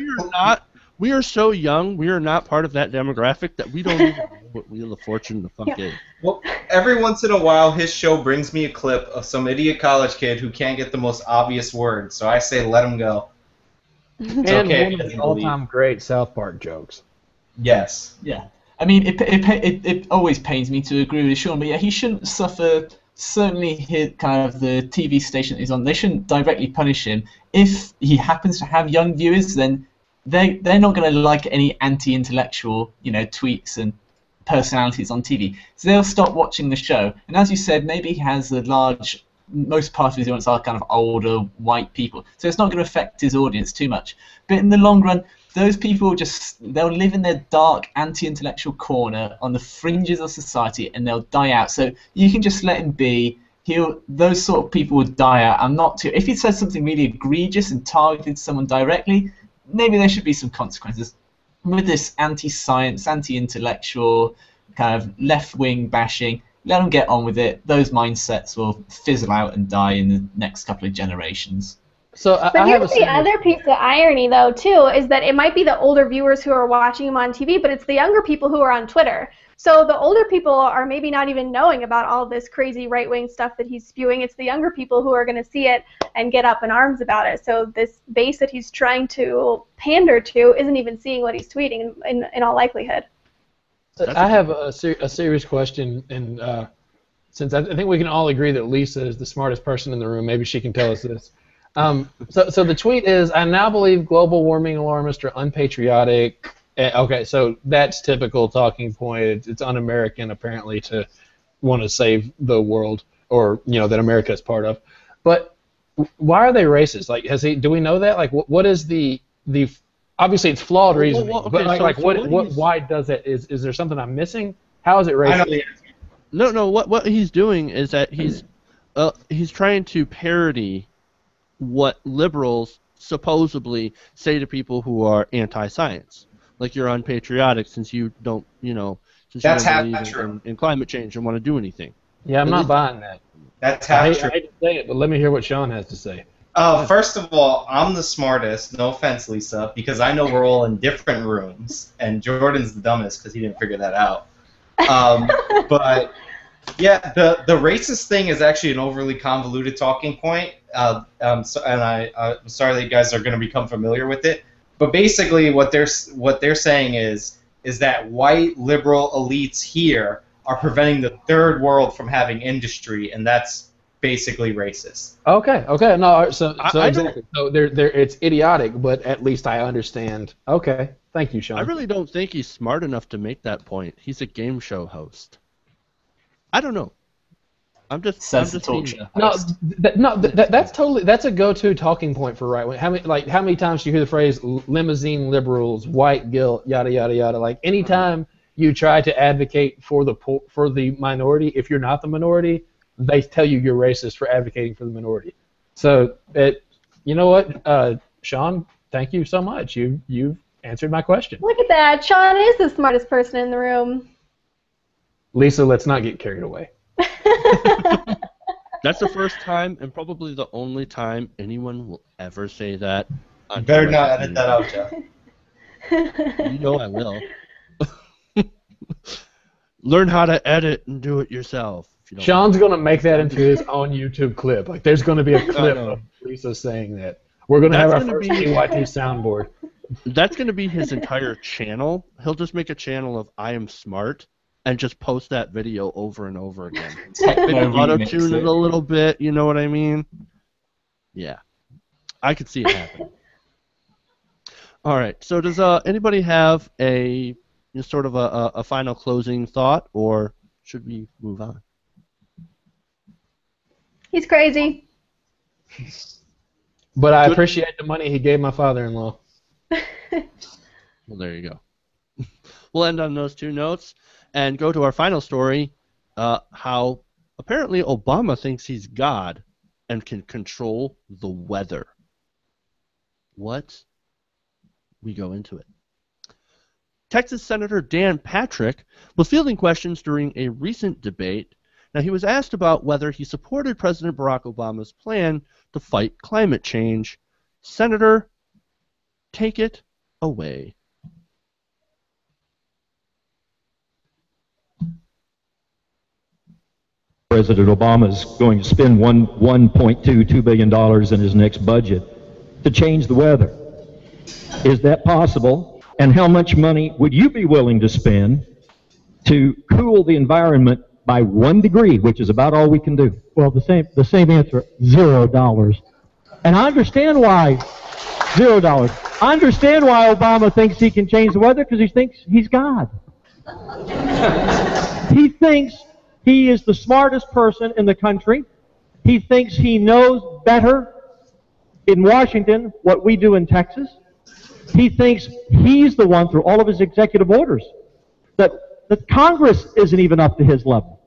We are so young. We are not part of that demographic that we don't even know what Wheel of Fortune the fuck is.
Well, every once in a while, his show brings me a clip of some idiot college kid who can't get the most obvious word. So I say, let him go.
And
okay,
one of the all-time great South Park jokes.
Yes.
Yeah. I mean, it always pains me to agree with Sean, but yeah, he shouldn't suffer. Certainly, kind of the TV station that he's on, they shouldn't directly punish him. If he happens to have young viewers, then they're not going to like any anti-intellectual, tweets and personalities on TV. So they'll stop watching the show. And as you said, maybe he has most part of his audience are kind of older white people. So it's not going to affect his audience too much. But in the long run, those people they'll live in their dark anti-intellectual corner on the fringes of society and they'll die out. So you can just let him be. Those sort of people would die out. If he says something really egregious and targeted someone directly, maybe there should be some consequences. With this anti-science, anti-intellectual, kind of left-wing bashing, let them get on with it. Those mindsets will fizzle out and die in the next couple of generations.
So
But here's the other piece of irony, though, too, is that it might be the older viewers who are watching him on TV, but it's the younger people who are on Twitter. So the older people are maybe not even knowing about all this crazy right-wing stuff that he's spewing. It's the younger people who are going to see it and get up in arms about it. So this base that he's trying to pander to isn't even seeing what he's tweeting in all likelihood.
I have a serious question, and since I think we can all agree that Lisa is the smartest person in the room, maybe she can tell us this. So the tweet is, I now believe global warming alarmists are unpatriotic. Okay, so that's typical talking point. It's un-American, apparently, to want to save the world, or that America is part of. But why are they racist? Like, do we know that? Like, what is the obviously it's flawed reasoning, but why does it? Is there something I'm missing? How is it racist?
No. What he's doing is that he's trying to parody what liberals supposedly say to people who are anti-science. Like, you're unpatriotic since you don't, since you don't believe in climate change and want to do anything.
Yeah, I'm not buying that.
That's half true.
I hate to say it, but let me hear what Sean has to say.
First of all, I'm the smartest. No offense, Lisa, because I know we're all in different rooms, and Jordan's the dumbest because he didn't figure that out. But yeah, the racist thing is actually an overly convoluted talking point, and I'm sorry that you guys are going to become familiar with it. But basically, what they're saying is that white liberal elites here are preventing the third world from having industry, and that's basically racist.
Okay. No, so exactly. So it's idiotic, but at least I understand. Okay. Thank you, Sean.
I really don't think he's smart enough to make that point. He's a game show host. I don't know. I'm just
talk show. That's a go-to talking point for right wing. How many times do you hear the phrase limousine liberals, white guilt, yada yada yada? Like, anytime you try to advocate for the minority, if you're not the minority, they tell you're racist for advocating for the minority. So you know what, Sean? Thank you so much. You've answered my question.
Look at that. Sean is the smartest person in the room.
Lisa, let's not get carried away.
That's the first time and probably the only time anyone will ever say that.
You better not edit that out, Jeff.
You know I will. Learn how to edit and do it yourself.
Sean's going to make that into his own YouTube clip. Like, there's going to be a clip of Lisa saying that. We're going to have our first TYT soundboard.
That's going to be his entire channel. He'll just make a channel of I am smart and just post that video over and over again. Maybe auto-tune it a little bit, you know what I mean? Yeah. I could see it happen. All right. So does anybody have a sort of a final closing thought, or should we move on?
He's crazy.
But I appreciate the money he gave my father-in-law.
Well, there you go. We'll end on those two notes and go to our final story, how apparently Obama thinks he's God and can control the weather. What? We go into it. Texas Senator Dan Patrick was fielding questions during a recent debate. Now, he was asked about whether he supported President Barack Obama's plan to fight climate change. Senator, take it away.
President Obama is going to spend $1.22 billion in his next budget to change the weather. Is that possible? And how much money would you be willing to spend to cool the environment by 1 degree, which is about all we can do?
Well, the same answer, $0. And I understand why $0. I understand why Obama thinks he can change the weather, because he thinks he's God. He thinks he is the smartest person in the country. He thinks he knows better in Washington what we do in Texas. He thinks he's the one, through all of his executive orders, that Congress isn't even up to his level.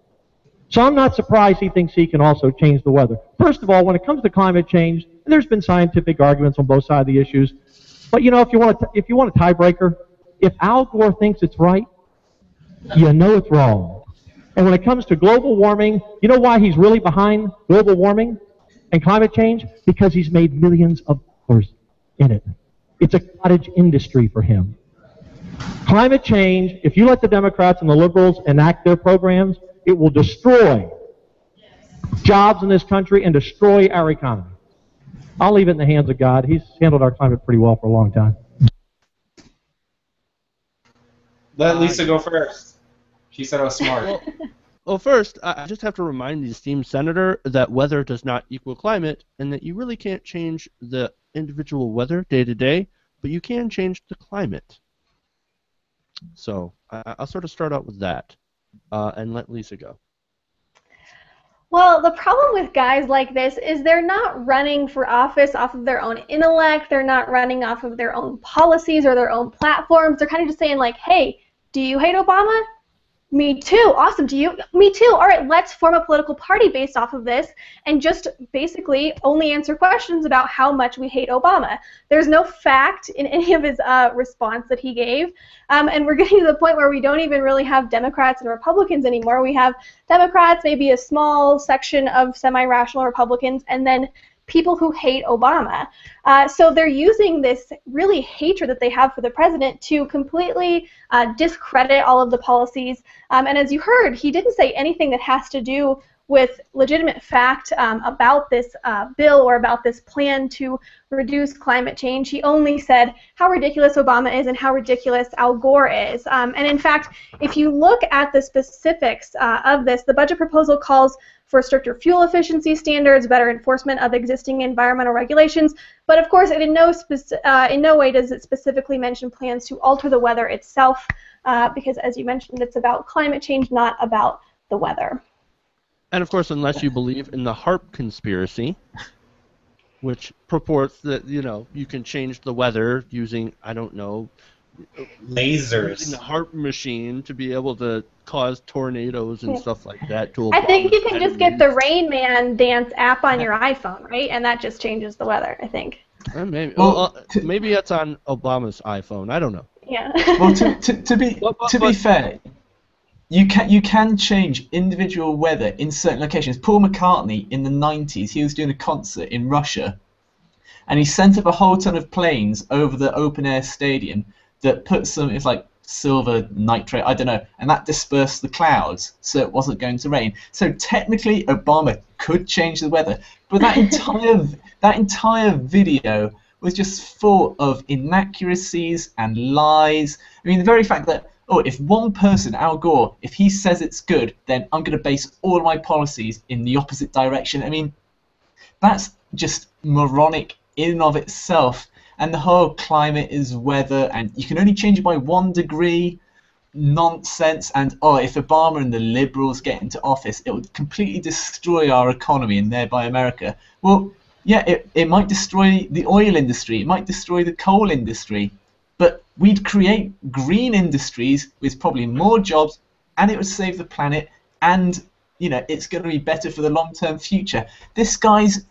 So I'm not surprised he thinks he can also change the weather. First of all, when it comes to climate change, there's been scientific arguments on both sides of the issues. But you know, if you want a tiebreaker, if Al Gore thinks it's right, you know it's wrong. And when it comes to global warming, you know why he's really behind global warming and climate change? Because he's made millions of dollars in it. It's a cottage industry for him. Climate change, if you let the Democrats and the liberals enact their programs, it will destroy jobs in this country and destroy our economy. I'll leave it in the hands of God. He's handled our climate pretty well for a long time.
Let Lisa go first. She said I was smart.
Well, first, I just have to remind the esteemed senator that weather does not equal climate, and that you really can't change the individual weather day to day, but you can change the climate. So I'll sort of start out with that, and let Lisa go.
Well, the problem with guys like this is they're not running for office off of their own intellect. They're not running off of their own policies or their own platforms. They're kind of just saying like, hey, do you hate Obama? Me too. Awesome. Do you? Me too. All right, let's form a political party based off of this and just basically only answer questions about how much we hate Obama. There's no fact in any of his response that he gave. And we're getting to the point where we don't even really have Democrats and Republicans anymore. We have Democrats, maybe a small section of semi-rational Republicans, and then people who hate Obama. So they're using this really hatred that they have for the president to completely discredit all of the policies. And as you heard, he didn't say anything that has to do with legitimate fact about this bill or about this plan to reduce climate change. He only said how ridiculous Obama is and how ridiculous Al Gore is. And in fact, if you look at the specifics of this, the budget proposal calls for stricter fuel efficiency standards, better enforcement of existing environmental regulations, but of course in no way does it specifically mention plans to alter the weather itself, because as you mentioned, it's about climate change, not about the weather.
And of course, unless you believe in the HARP conspiracy, which purports that, you know, you can change the weather using, I don't know,
lasers,
using the HARP machine to be able to cause tornadoes and stuff like that.
I think you can just get the Rain Man dance app on your iPhone, right? And that just changes the weather, I think.
Maybe maybe it's on Obama's iPhone. I don't know.
Yeah.
Well, to be fair, you can change individual weather in certain locations. Paul McCartney in the 90s, he was doing a concert in Russia, and he sent up a whole ton of planes over the open air stadium that put some, it's like silver nitrate, I don't know, and that dispersed the clouds so it wasn't going to rain. So technically Obama could change the weather, but that entire video was just full of inaccuracies and lies. I mean, the very fact that, oh, if one person, Al Gore, if he says it's good, then I'm going to base all of my policies in the opposite direction. I mean, that's just moronic in and of itself. And the whole climate is weather, and you can only change it by 1 degree. nonsense, and if Obama and the liberals get into office, it would completely destroy our economy and thereby America. Well, yeah, it might destroy the oil industry, it might destroy the coal industry, but we'd create green industries with probably more jobs, and it would save the planet, and it's going to be better for the long-term future. This guy's,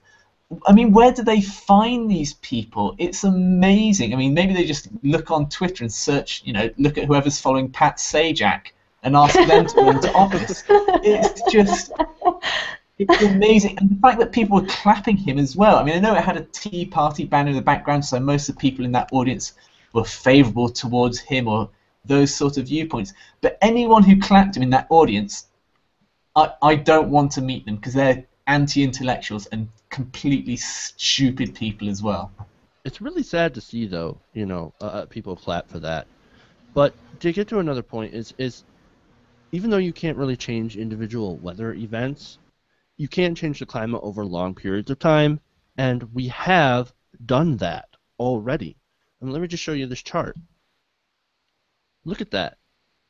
I mean, where do they find these people? It's amazing. I mean, maybe they just look on Twitter and search, look at whoever's following Pat Sajak and ask them to go into office. It's amazing. And the fact that people were clapping him as well. I mean, I know it had a Tea Party banner in the background, so most of the people in that audience were favourable towards him or those sort of viewpoints. But anyone who clapped him in that audience, I don't want to meet them because they're anti-intellectuals and completely stupid people as well.
It's really sad to see, though, people clap for that. But to get to another point is even though you can't really change individual weather events, you can change the climate over long periods of time, and we have done that already. And let me just show you this chart. Look at that.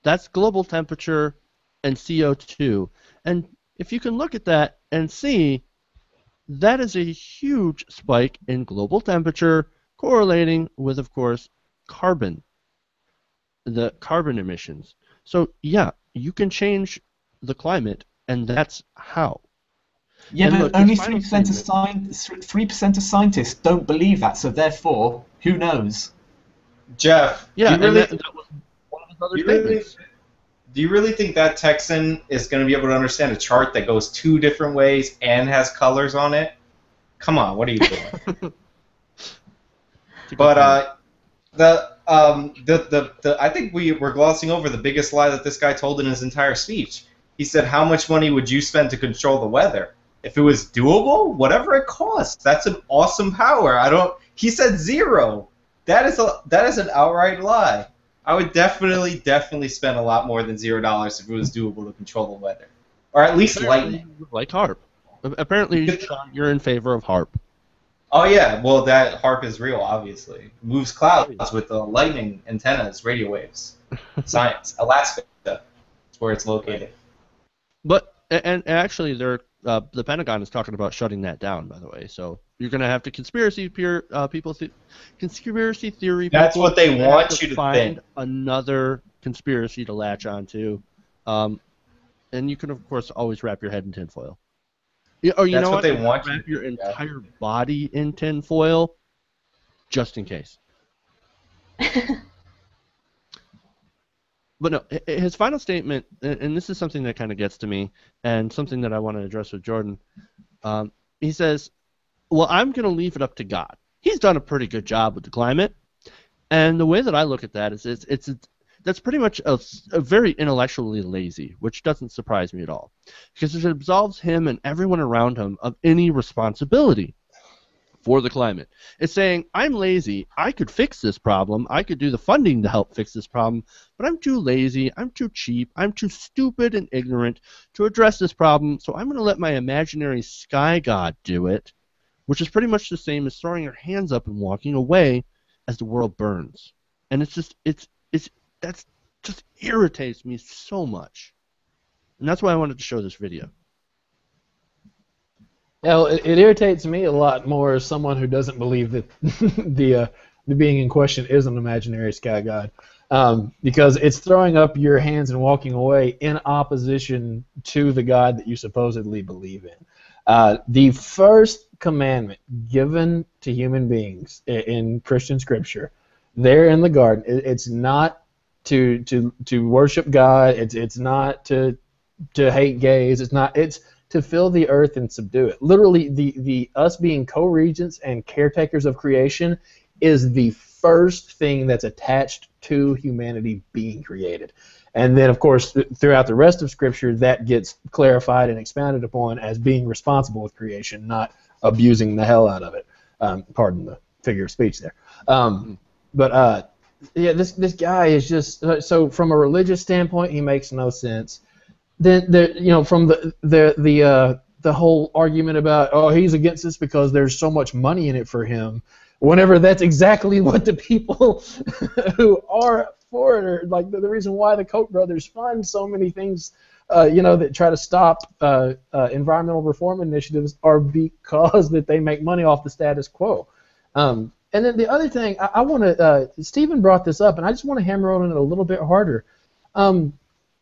That's global temperature and CO2. And if you can look at that and see, that is a huge spike in global temperature correlating with, of course, the carbon emissions. So, yeah, you can change the climate, and that's how.
Yeah,
and
but
look,
only 3% of scientists don't believe that, so therefore, who knows?
Jeff,
Yeah,
do you
that was one of his other statements.
Do you really think that Texan is going to be able to understand a chart that goes two different ways and has colors on it? Come on, what are you doing? But I think we're glossing over the biggest lie that this guy told in his entire speech. He said, "How much money would you spend to control the weather? If it was doable, whatever it costs. That's an awesome power." He said zero. That is an outright lie. I would definitely spend a lot more than $0 if it was doable to control the weather, or at least lightning.
Like HARP. Apparently, Sean, you're in favor of HARP.
Oh yeah, well that HARP is real, obviously. It moves clouds with the lightning antennas, radio waves. Science. Alaska. That's where it's located.
But and actually, the Pentagon is talking about shutting that down. By the way, so you're going to have to conspiracy theory people.
That's what they want you to
find
think.
Another conspiracy to latch onto, and you can of course always wrap your head in tinfoil. Or you know what?
They want
wrap your entire body in tinfoil, just in case. But no, his final statement, and this is something that kind of gets to me, and something that I want to address with Jordan. He says, well, I'm going to leave it up to God. He's done a pretty good job with the climate. And the way that I look at that is that's pretty much a very intellectually lazy, which doesn't surprise me at all. Because it absolves him and everyone around him of any responsibility for the climate. It's saying, I'm lazy, I could fix this problem, I could do the funding to help fix this problem, but I'm too lazy, I'm too cheap, I'm too stupid and ignorant to address this problem, so I'm going to let my imaginary sky god do it, which is pretty much the same as throwing your hands up and walking away as the world burns. And that just irritates me so much. And that's why I wanted to show this video.
Well, it irritates me a lot more as someone who doesn't believe that the being in question is an imaginary sky god, because it's throwing up your hands and walking away in opposition to the God that you supposedly believe in. The first commandment given to human beings in Christian scripture, there in the garden, it's not to worship God. It's not to hate gays. It's to fill the earth and subdue it. Literally, the us being co-regents and caretakers of creation is the first thing that's attached to humanity being created. And then, of course, throughout the rest of Scripture, that gets clarified and expounded upon as being responsible with creation, not abusing the hell out of it. Pardon the figure of speech there. Yeah, this guy is just so. From a religious standpoint, he makes no sense. Then from the whole argument about he's against this because there's so much money in it for him. Whenever that's exactly what the people who are for it, or like the reason why the Koch brothers fund so many things, that try to stop environmental reform initiatives are because that they make money off the status quo. And then the other thing, I want to, Stephen brought this up, and I just want to hammer on it a little bit harder. All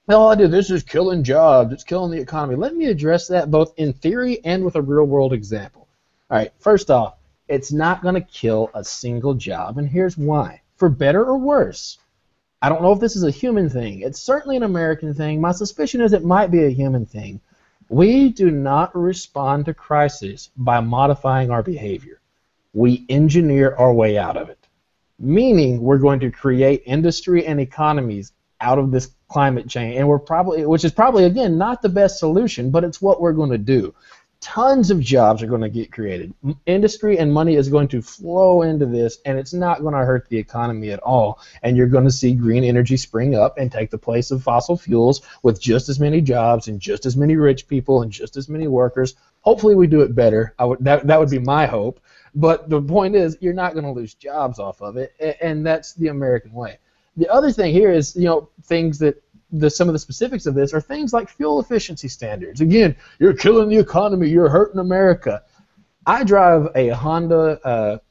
I do, this is killing jobs, it's killing the economy. Let me address that both in theory and with a real-world example. All right, first off, it's not going to kill a single job, and here's why. For better or worse, I don't know if this is a human thing. It's certainly an American thing. My suspicion is it might be a human thing. We do not respond to crises by modifying our behavior. We engineer our way out of it, meaning we're going to create industry and economies out of this climate change, and which is probably, again, not the best solution, but it's what we're going to do. Tons of jobs are going to get created. Industry and money is going to flow into this, and it's not going to hurt the economy at all. And you're going to see green energy spring up and take the place of fossil fuels with just as many jobs and just as many rich people and just as many workers. Hopefully we do it better. That would be my hope. But the point is, you're not going to lose jobs off of it, and that's the American way. The other thing here is, things that some of the specifics of this are things like fuel efficiency standards. Again, you're killing the economy, you're hurting America. I drive a Honda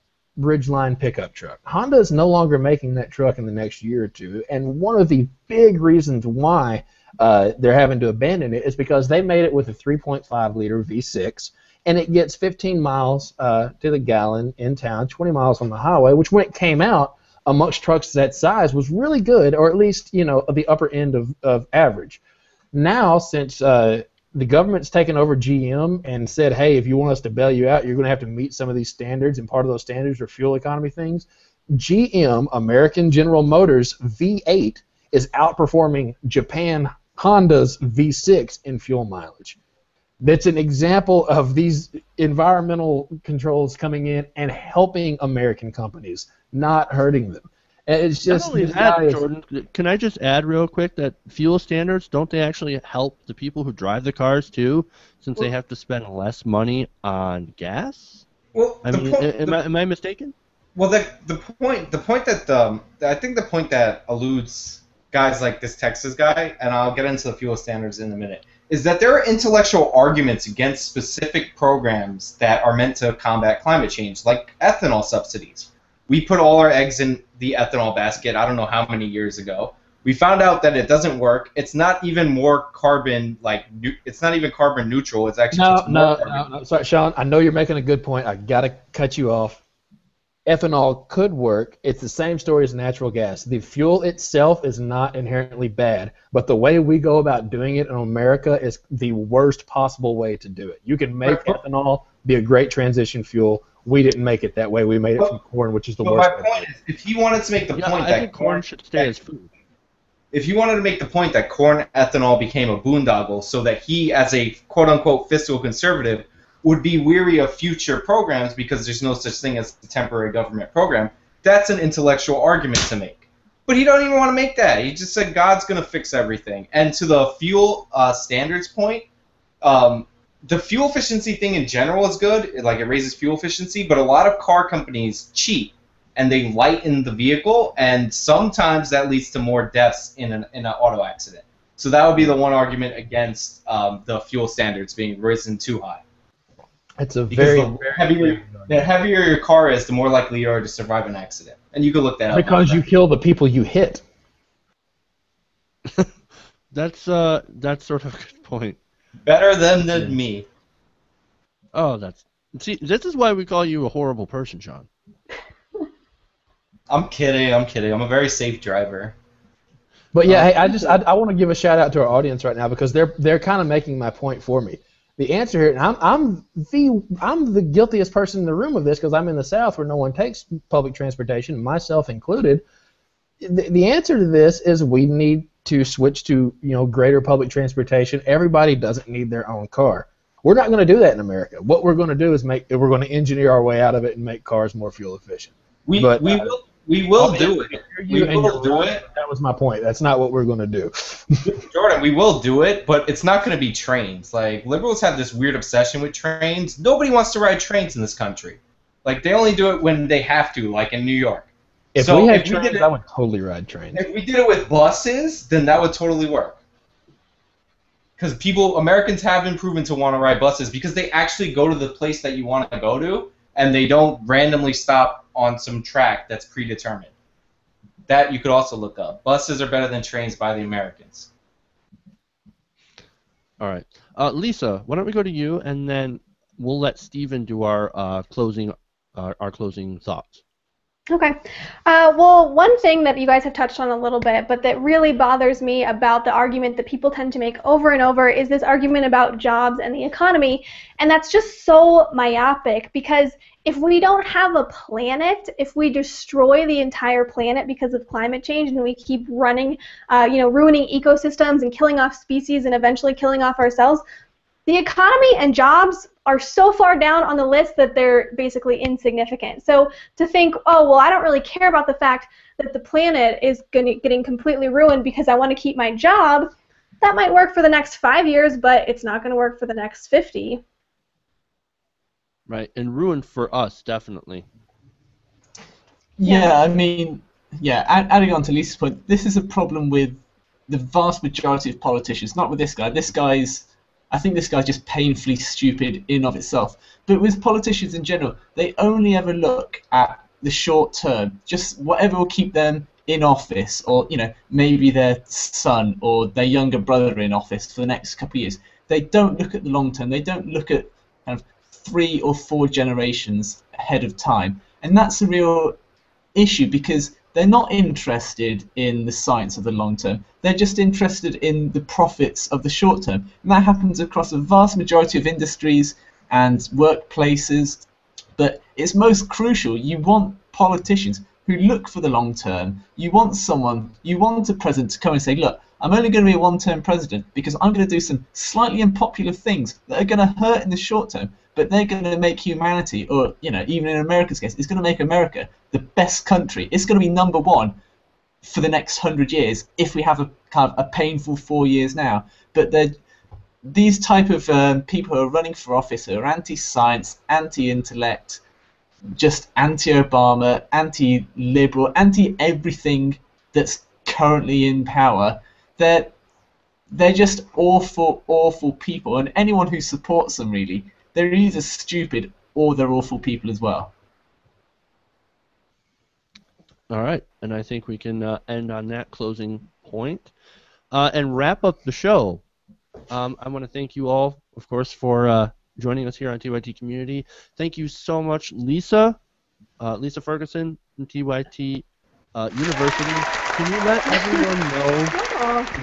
Ridgeline pickup truck. Honda is no longer making that truck in the next year or two, and one of the big reasons why they're having to abandon it is because they made it with a 3.5-liter V6, and it gets 15 miles to the gallon in town, 20 miles on the highway, which when it came out, amongst trucks that size was really good, or at least, the upper end of average. Now, since the government's taken over GM and said, hey, if you want us to bail you out, you're going to have to meet some of these standards, and part of those standards are fuel economy things, GM, American General Motors V8, is outperforming Japan Honda's V6 in fuel mileage. That's an example of these environmental controls coming in and helping American companies, not hurting them. And it's just
not only that, Jordan, can I just add real quick that fuel standards, don't they actually help the people who drive the cars too, since they have to spend less money on gas?
Well,
am I mistaken?
Well, the point that I think the point that eludes guys like this Texas guy, and I'll get into the fuel standards in a minute, is that there are intellectual arguments against specific programs that are meant to combat climate change, like ethanol subsidies. We put all our eggs in the ethanol basket, I don't know how many years ago. We found out that it doesn't work. It's not even more carbon, it's not even carbon neutral. It's actually
no. Sorry, Sean, I know you're making a good point. I got to cut you off. Ethanol could work. It's the same story as natural gas. The fuel itself is not inherently bad, but the way we go about doing it in America is the worst possible way to do it. You can make ethanol be a great transition fuel. We didn't make it that way. We made it from corn, which is the worst.
My point is, if he wanted to make the point
I
that
think corn should stay as food.
If you wanted to make the point that corn ethanol became a boondoggle so that he, as a quote-unquote fiscal conservative, would be weary of future programs because there's no such thing as a temporary government program, that's an intellectual argument to make. But he don't even want to make that. He just said God's going to fix everything. And to the fuel standards point, the fuel efficiency thing in general is good. It raises fuel efficiency, but a lot of car companies cheat, and they lighten the vehicle, and sometimes that leads to more deaths in an auto accident. So that would be the one argument against the fuel standards being risen too high.
It's a
the heavier your car is, the more likely you are to survive an accident. And you can look that up.
Because you kill the people you hit.
That's sort of a good point.
Better than me.
Oh, see, this is why we call you a horrible person, Sean.
I'm kidding. I'm a very safe driver.
But yeah, hey, I want to give a shout out to our audience right now because they're kind of making my point for me. The answer here, and I'm the guiltiest person in the room of this because I'm in the South where no one takes public transportation, myself included. The answer to this is we need to switch to greater public transportation. Everybody doesn't need their own car. We're not going to do that in America. What we're going to do is we're going to engineer our way out of it and make cars more fuel efficient.
We will do it.
That was my point. That's not what we're going to do.
Jordan, we will do it, but it's not going to be trains. Liberals have this weird obsession with trains. Nobody wants to ride trains in this country. They only do it when they have to, like in New York.
If
So
we had
if we did
trains,
it-
I would totally ride trains.
If we did it with buses, then that would totally work. Because Americans have been proven to want to ride buses because they actually go to the place that you want to go to, and they don't randomly stop on some track that's predetermined. That you could also look up. Buses are better than trains by the Americans.
All right. Lisa, why don't we go to you, and then we'll let Stephen do our closing thoughts.
Okay. Well, one thing that you guys have touched on a little bit, but that really bothers me about the argument that people tend to make over and over is this argument about jobs and the economy. And that's just so myopic because if we don't have a planet, if we destroy the entire planet because of climate change and we keep running, ruining ecosystems and killing off species and eventually killing off ourselves, the economy and jobs are so far down on the list that they're basically insignificant. So to think, oh, well, I don't really care about the fact that the planet is getting completely ruined because I want to keep my job, that might work for the next 5 years, but it's not going to work for the next 50.
Right, and ruined for us, definitely.
Yeah, I mean, adding on to Lisa's point, this is a problem with the vast majority of politicians, not with this guy. I think this guy's just painfully stupid in of itself. But with politicians in general, they only ever look at the short term, just whatever will keep them in office, or maybe their son or their younger brother in office for the next couple of years. They don't look at the long term. They don't look at kind of 3 or 4 generations ahead of time, and that's a real issue because they're not interested in the science of the long term. They're just interested in the profits of the short term. And that happens across a vast majority of industries and workplaces. But it's most crucial. You want politicians who look for the long term. You want a president to come and say, look, I'm only going to be a one-term president because I'm going to do some slightly unpopular things that are going to hurt in the short term, but they're going to make humanity, or even in America's case, it's going to make America the best country. It's going to be number 1 for the next 100 years if we have a kind of a painful 4 years now. But these type of people who are running for office who are anti-science, anti-intellect, just anti-Obama, anti-liberal, anti-everything that's currently in power, they're just awful, awful people. And anyone who supports them, really, they're either stupid or they're awful people as well.
All right, and I think we can end on that closing point and wrap up the show. I want to thank you all, of course, for joining us here on TYT Community. Thank you so much, Lisa Ferguson from TYT University. Can you let everyone know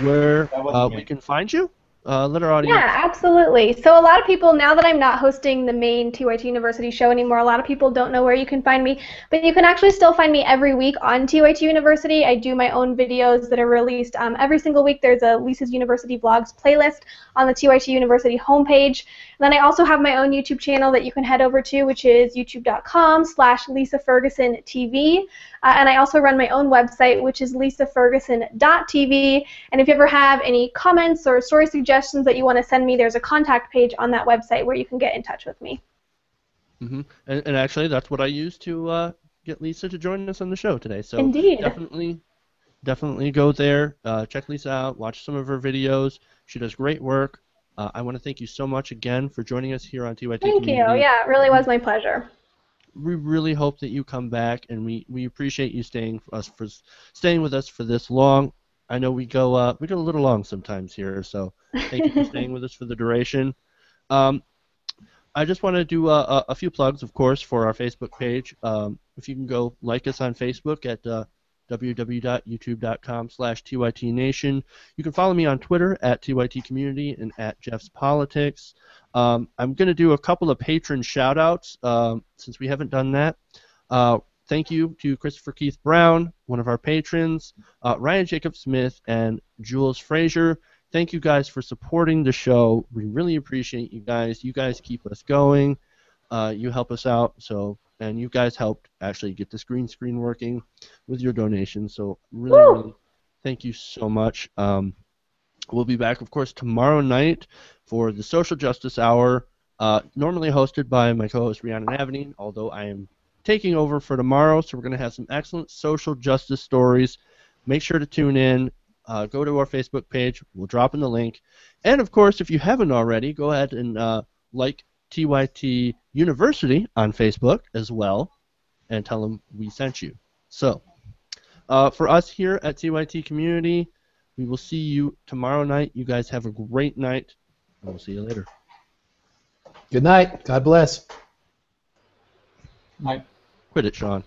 where we can find you? Let our audience.
Yeah, absolutely. So a lot of people, now that I'm not hosting the main TYT University show anymore, a lot of people don't know where you can find me, but you can actually still find me every week on TYT University. I do my own videos that are released every single week. There's a Lisa's University Vlogs playlist on the TYT University homepage. And then I also have my own YouTube channel that you can head over to, which is youtube.com/LisaFergusonTV. And I also run my own website, which is lisaferguson.tv. And if you ever have any comments or story suggestions that you want to send me, there's a contact page on that website where you can get in touch with me.
Mm-hmm. And actually, that's what I used to get Lisa to join us on the show today. So
Indeed.
definitely go there, check Lisa out, watch some of her videos. She does great work. I want to thank you so much again for joining us here on TYT Community.
Thank you. Yeah, it really was my pleasure.
We really hope that you come back, and we appreciate you staying with us for this long. I know we go a little long sometimes here, so thank you for staying with us for the duration. I just want to do a few plugs, of course, for our Facebook page. If you can go like us on Facebook at www.youtube.com/TYTNation. You can follow me on Twitter at TYT Community and at Jeff's Politics. I'm going to do a couple of patron shout-outs since we haven't done that. Thank you to Christopher Keith Brown, one of our patrons, Ryan Jacob Smith, and Jules Frazier. Thank you guys for supporting the show. We really appreciate you guys. You guys keep us going. You help us out. And you guys helped actually get this green screen working with your donations. So really thank you so much. We'll be back, of course, tomorrow night for the Social Justice Hour, normally hosted by my co-host Rhiannon Avenine, although I am taking over for tomorrow, so we're going to have some excellent social justice stories. Make sure to tune in. Go to our Facebook page. We'll drop in the link. And, of course, if you haven't already, go ahead and like TYT University on Facebook as well and tell them we sent you. So, for us here at TYT Community, we will see you tomorrow night. You guys have a great night, and we'll see you later.
Good night. God bless.
Night.
Quit it, Sean.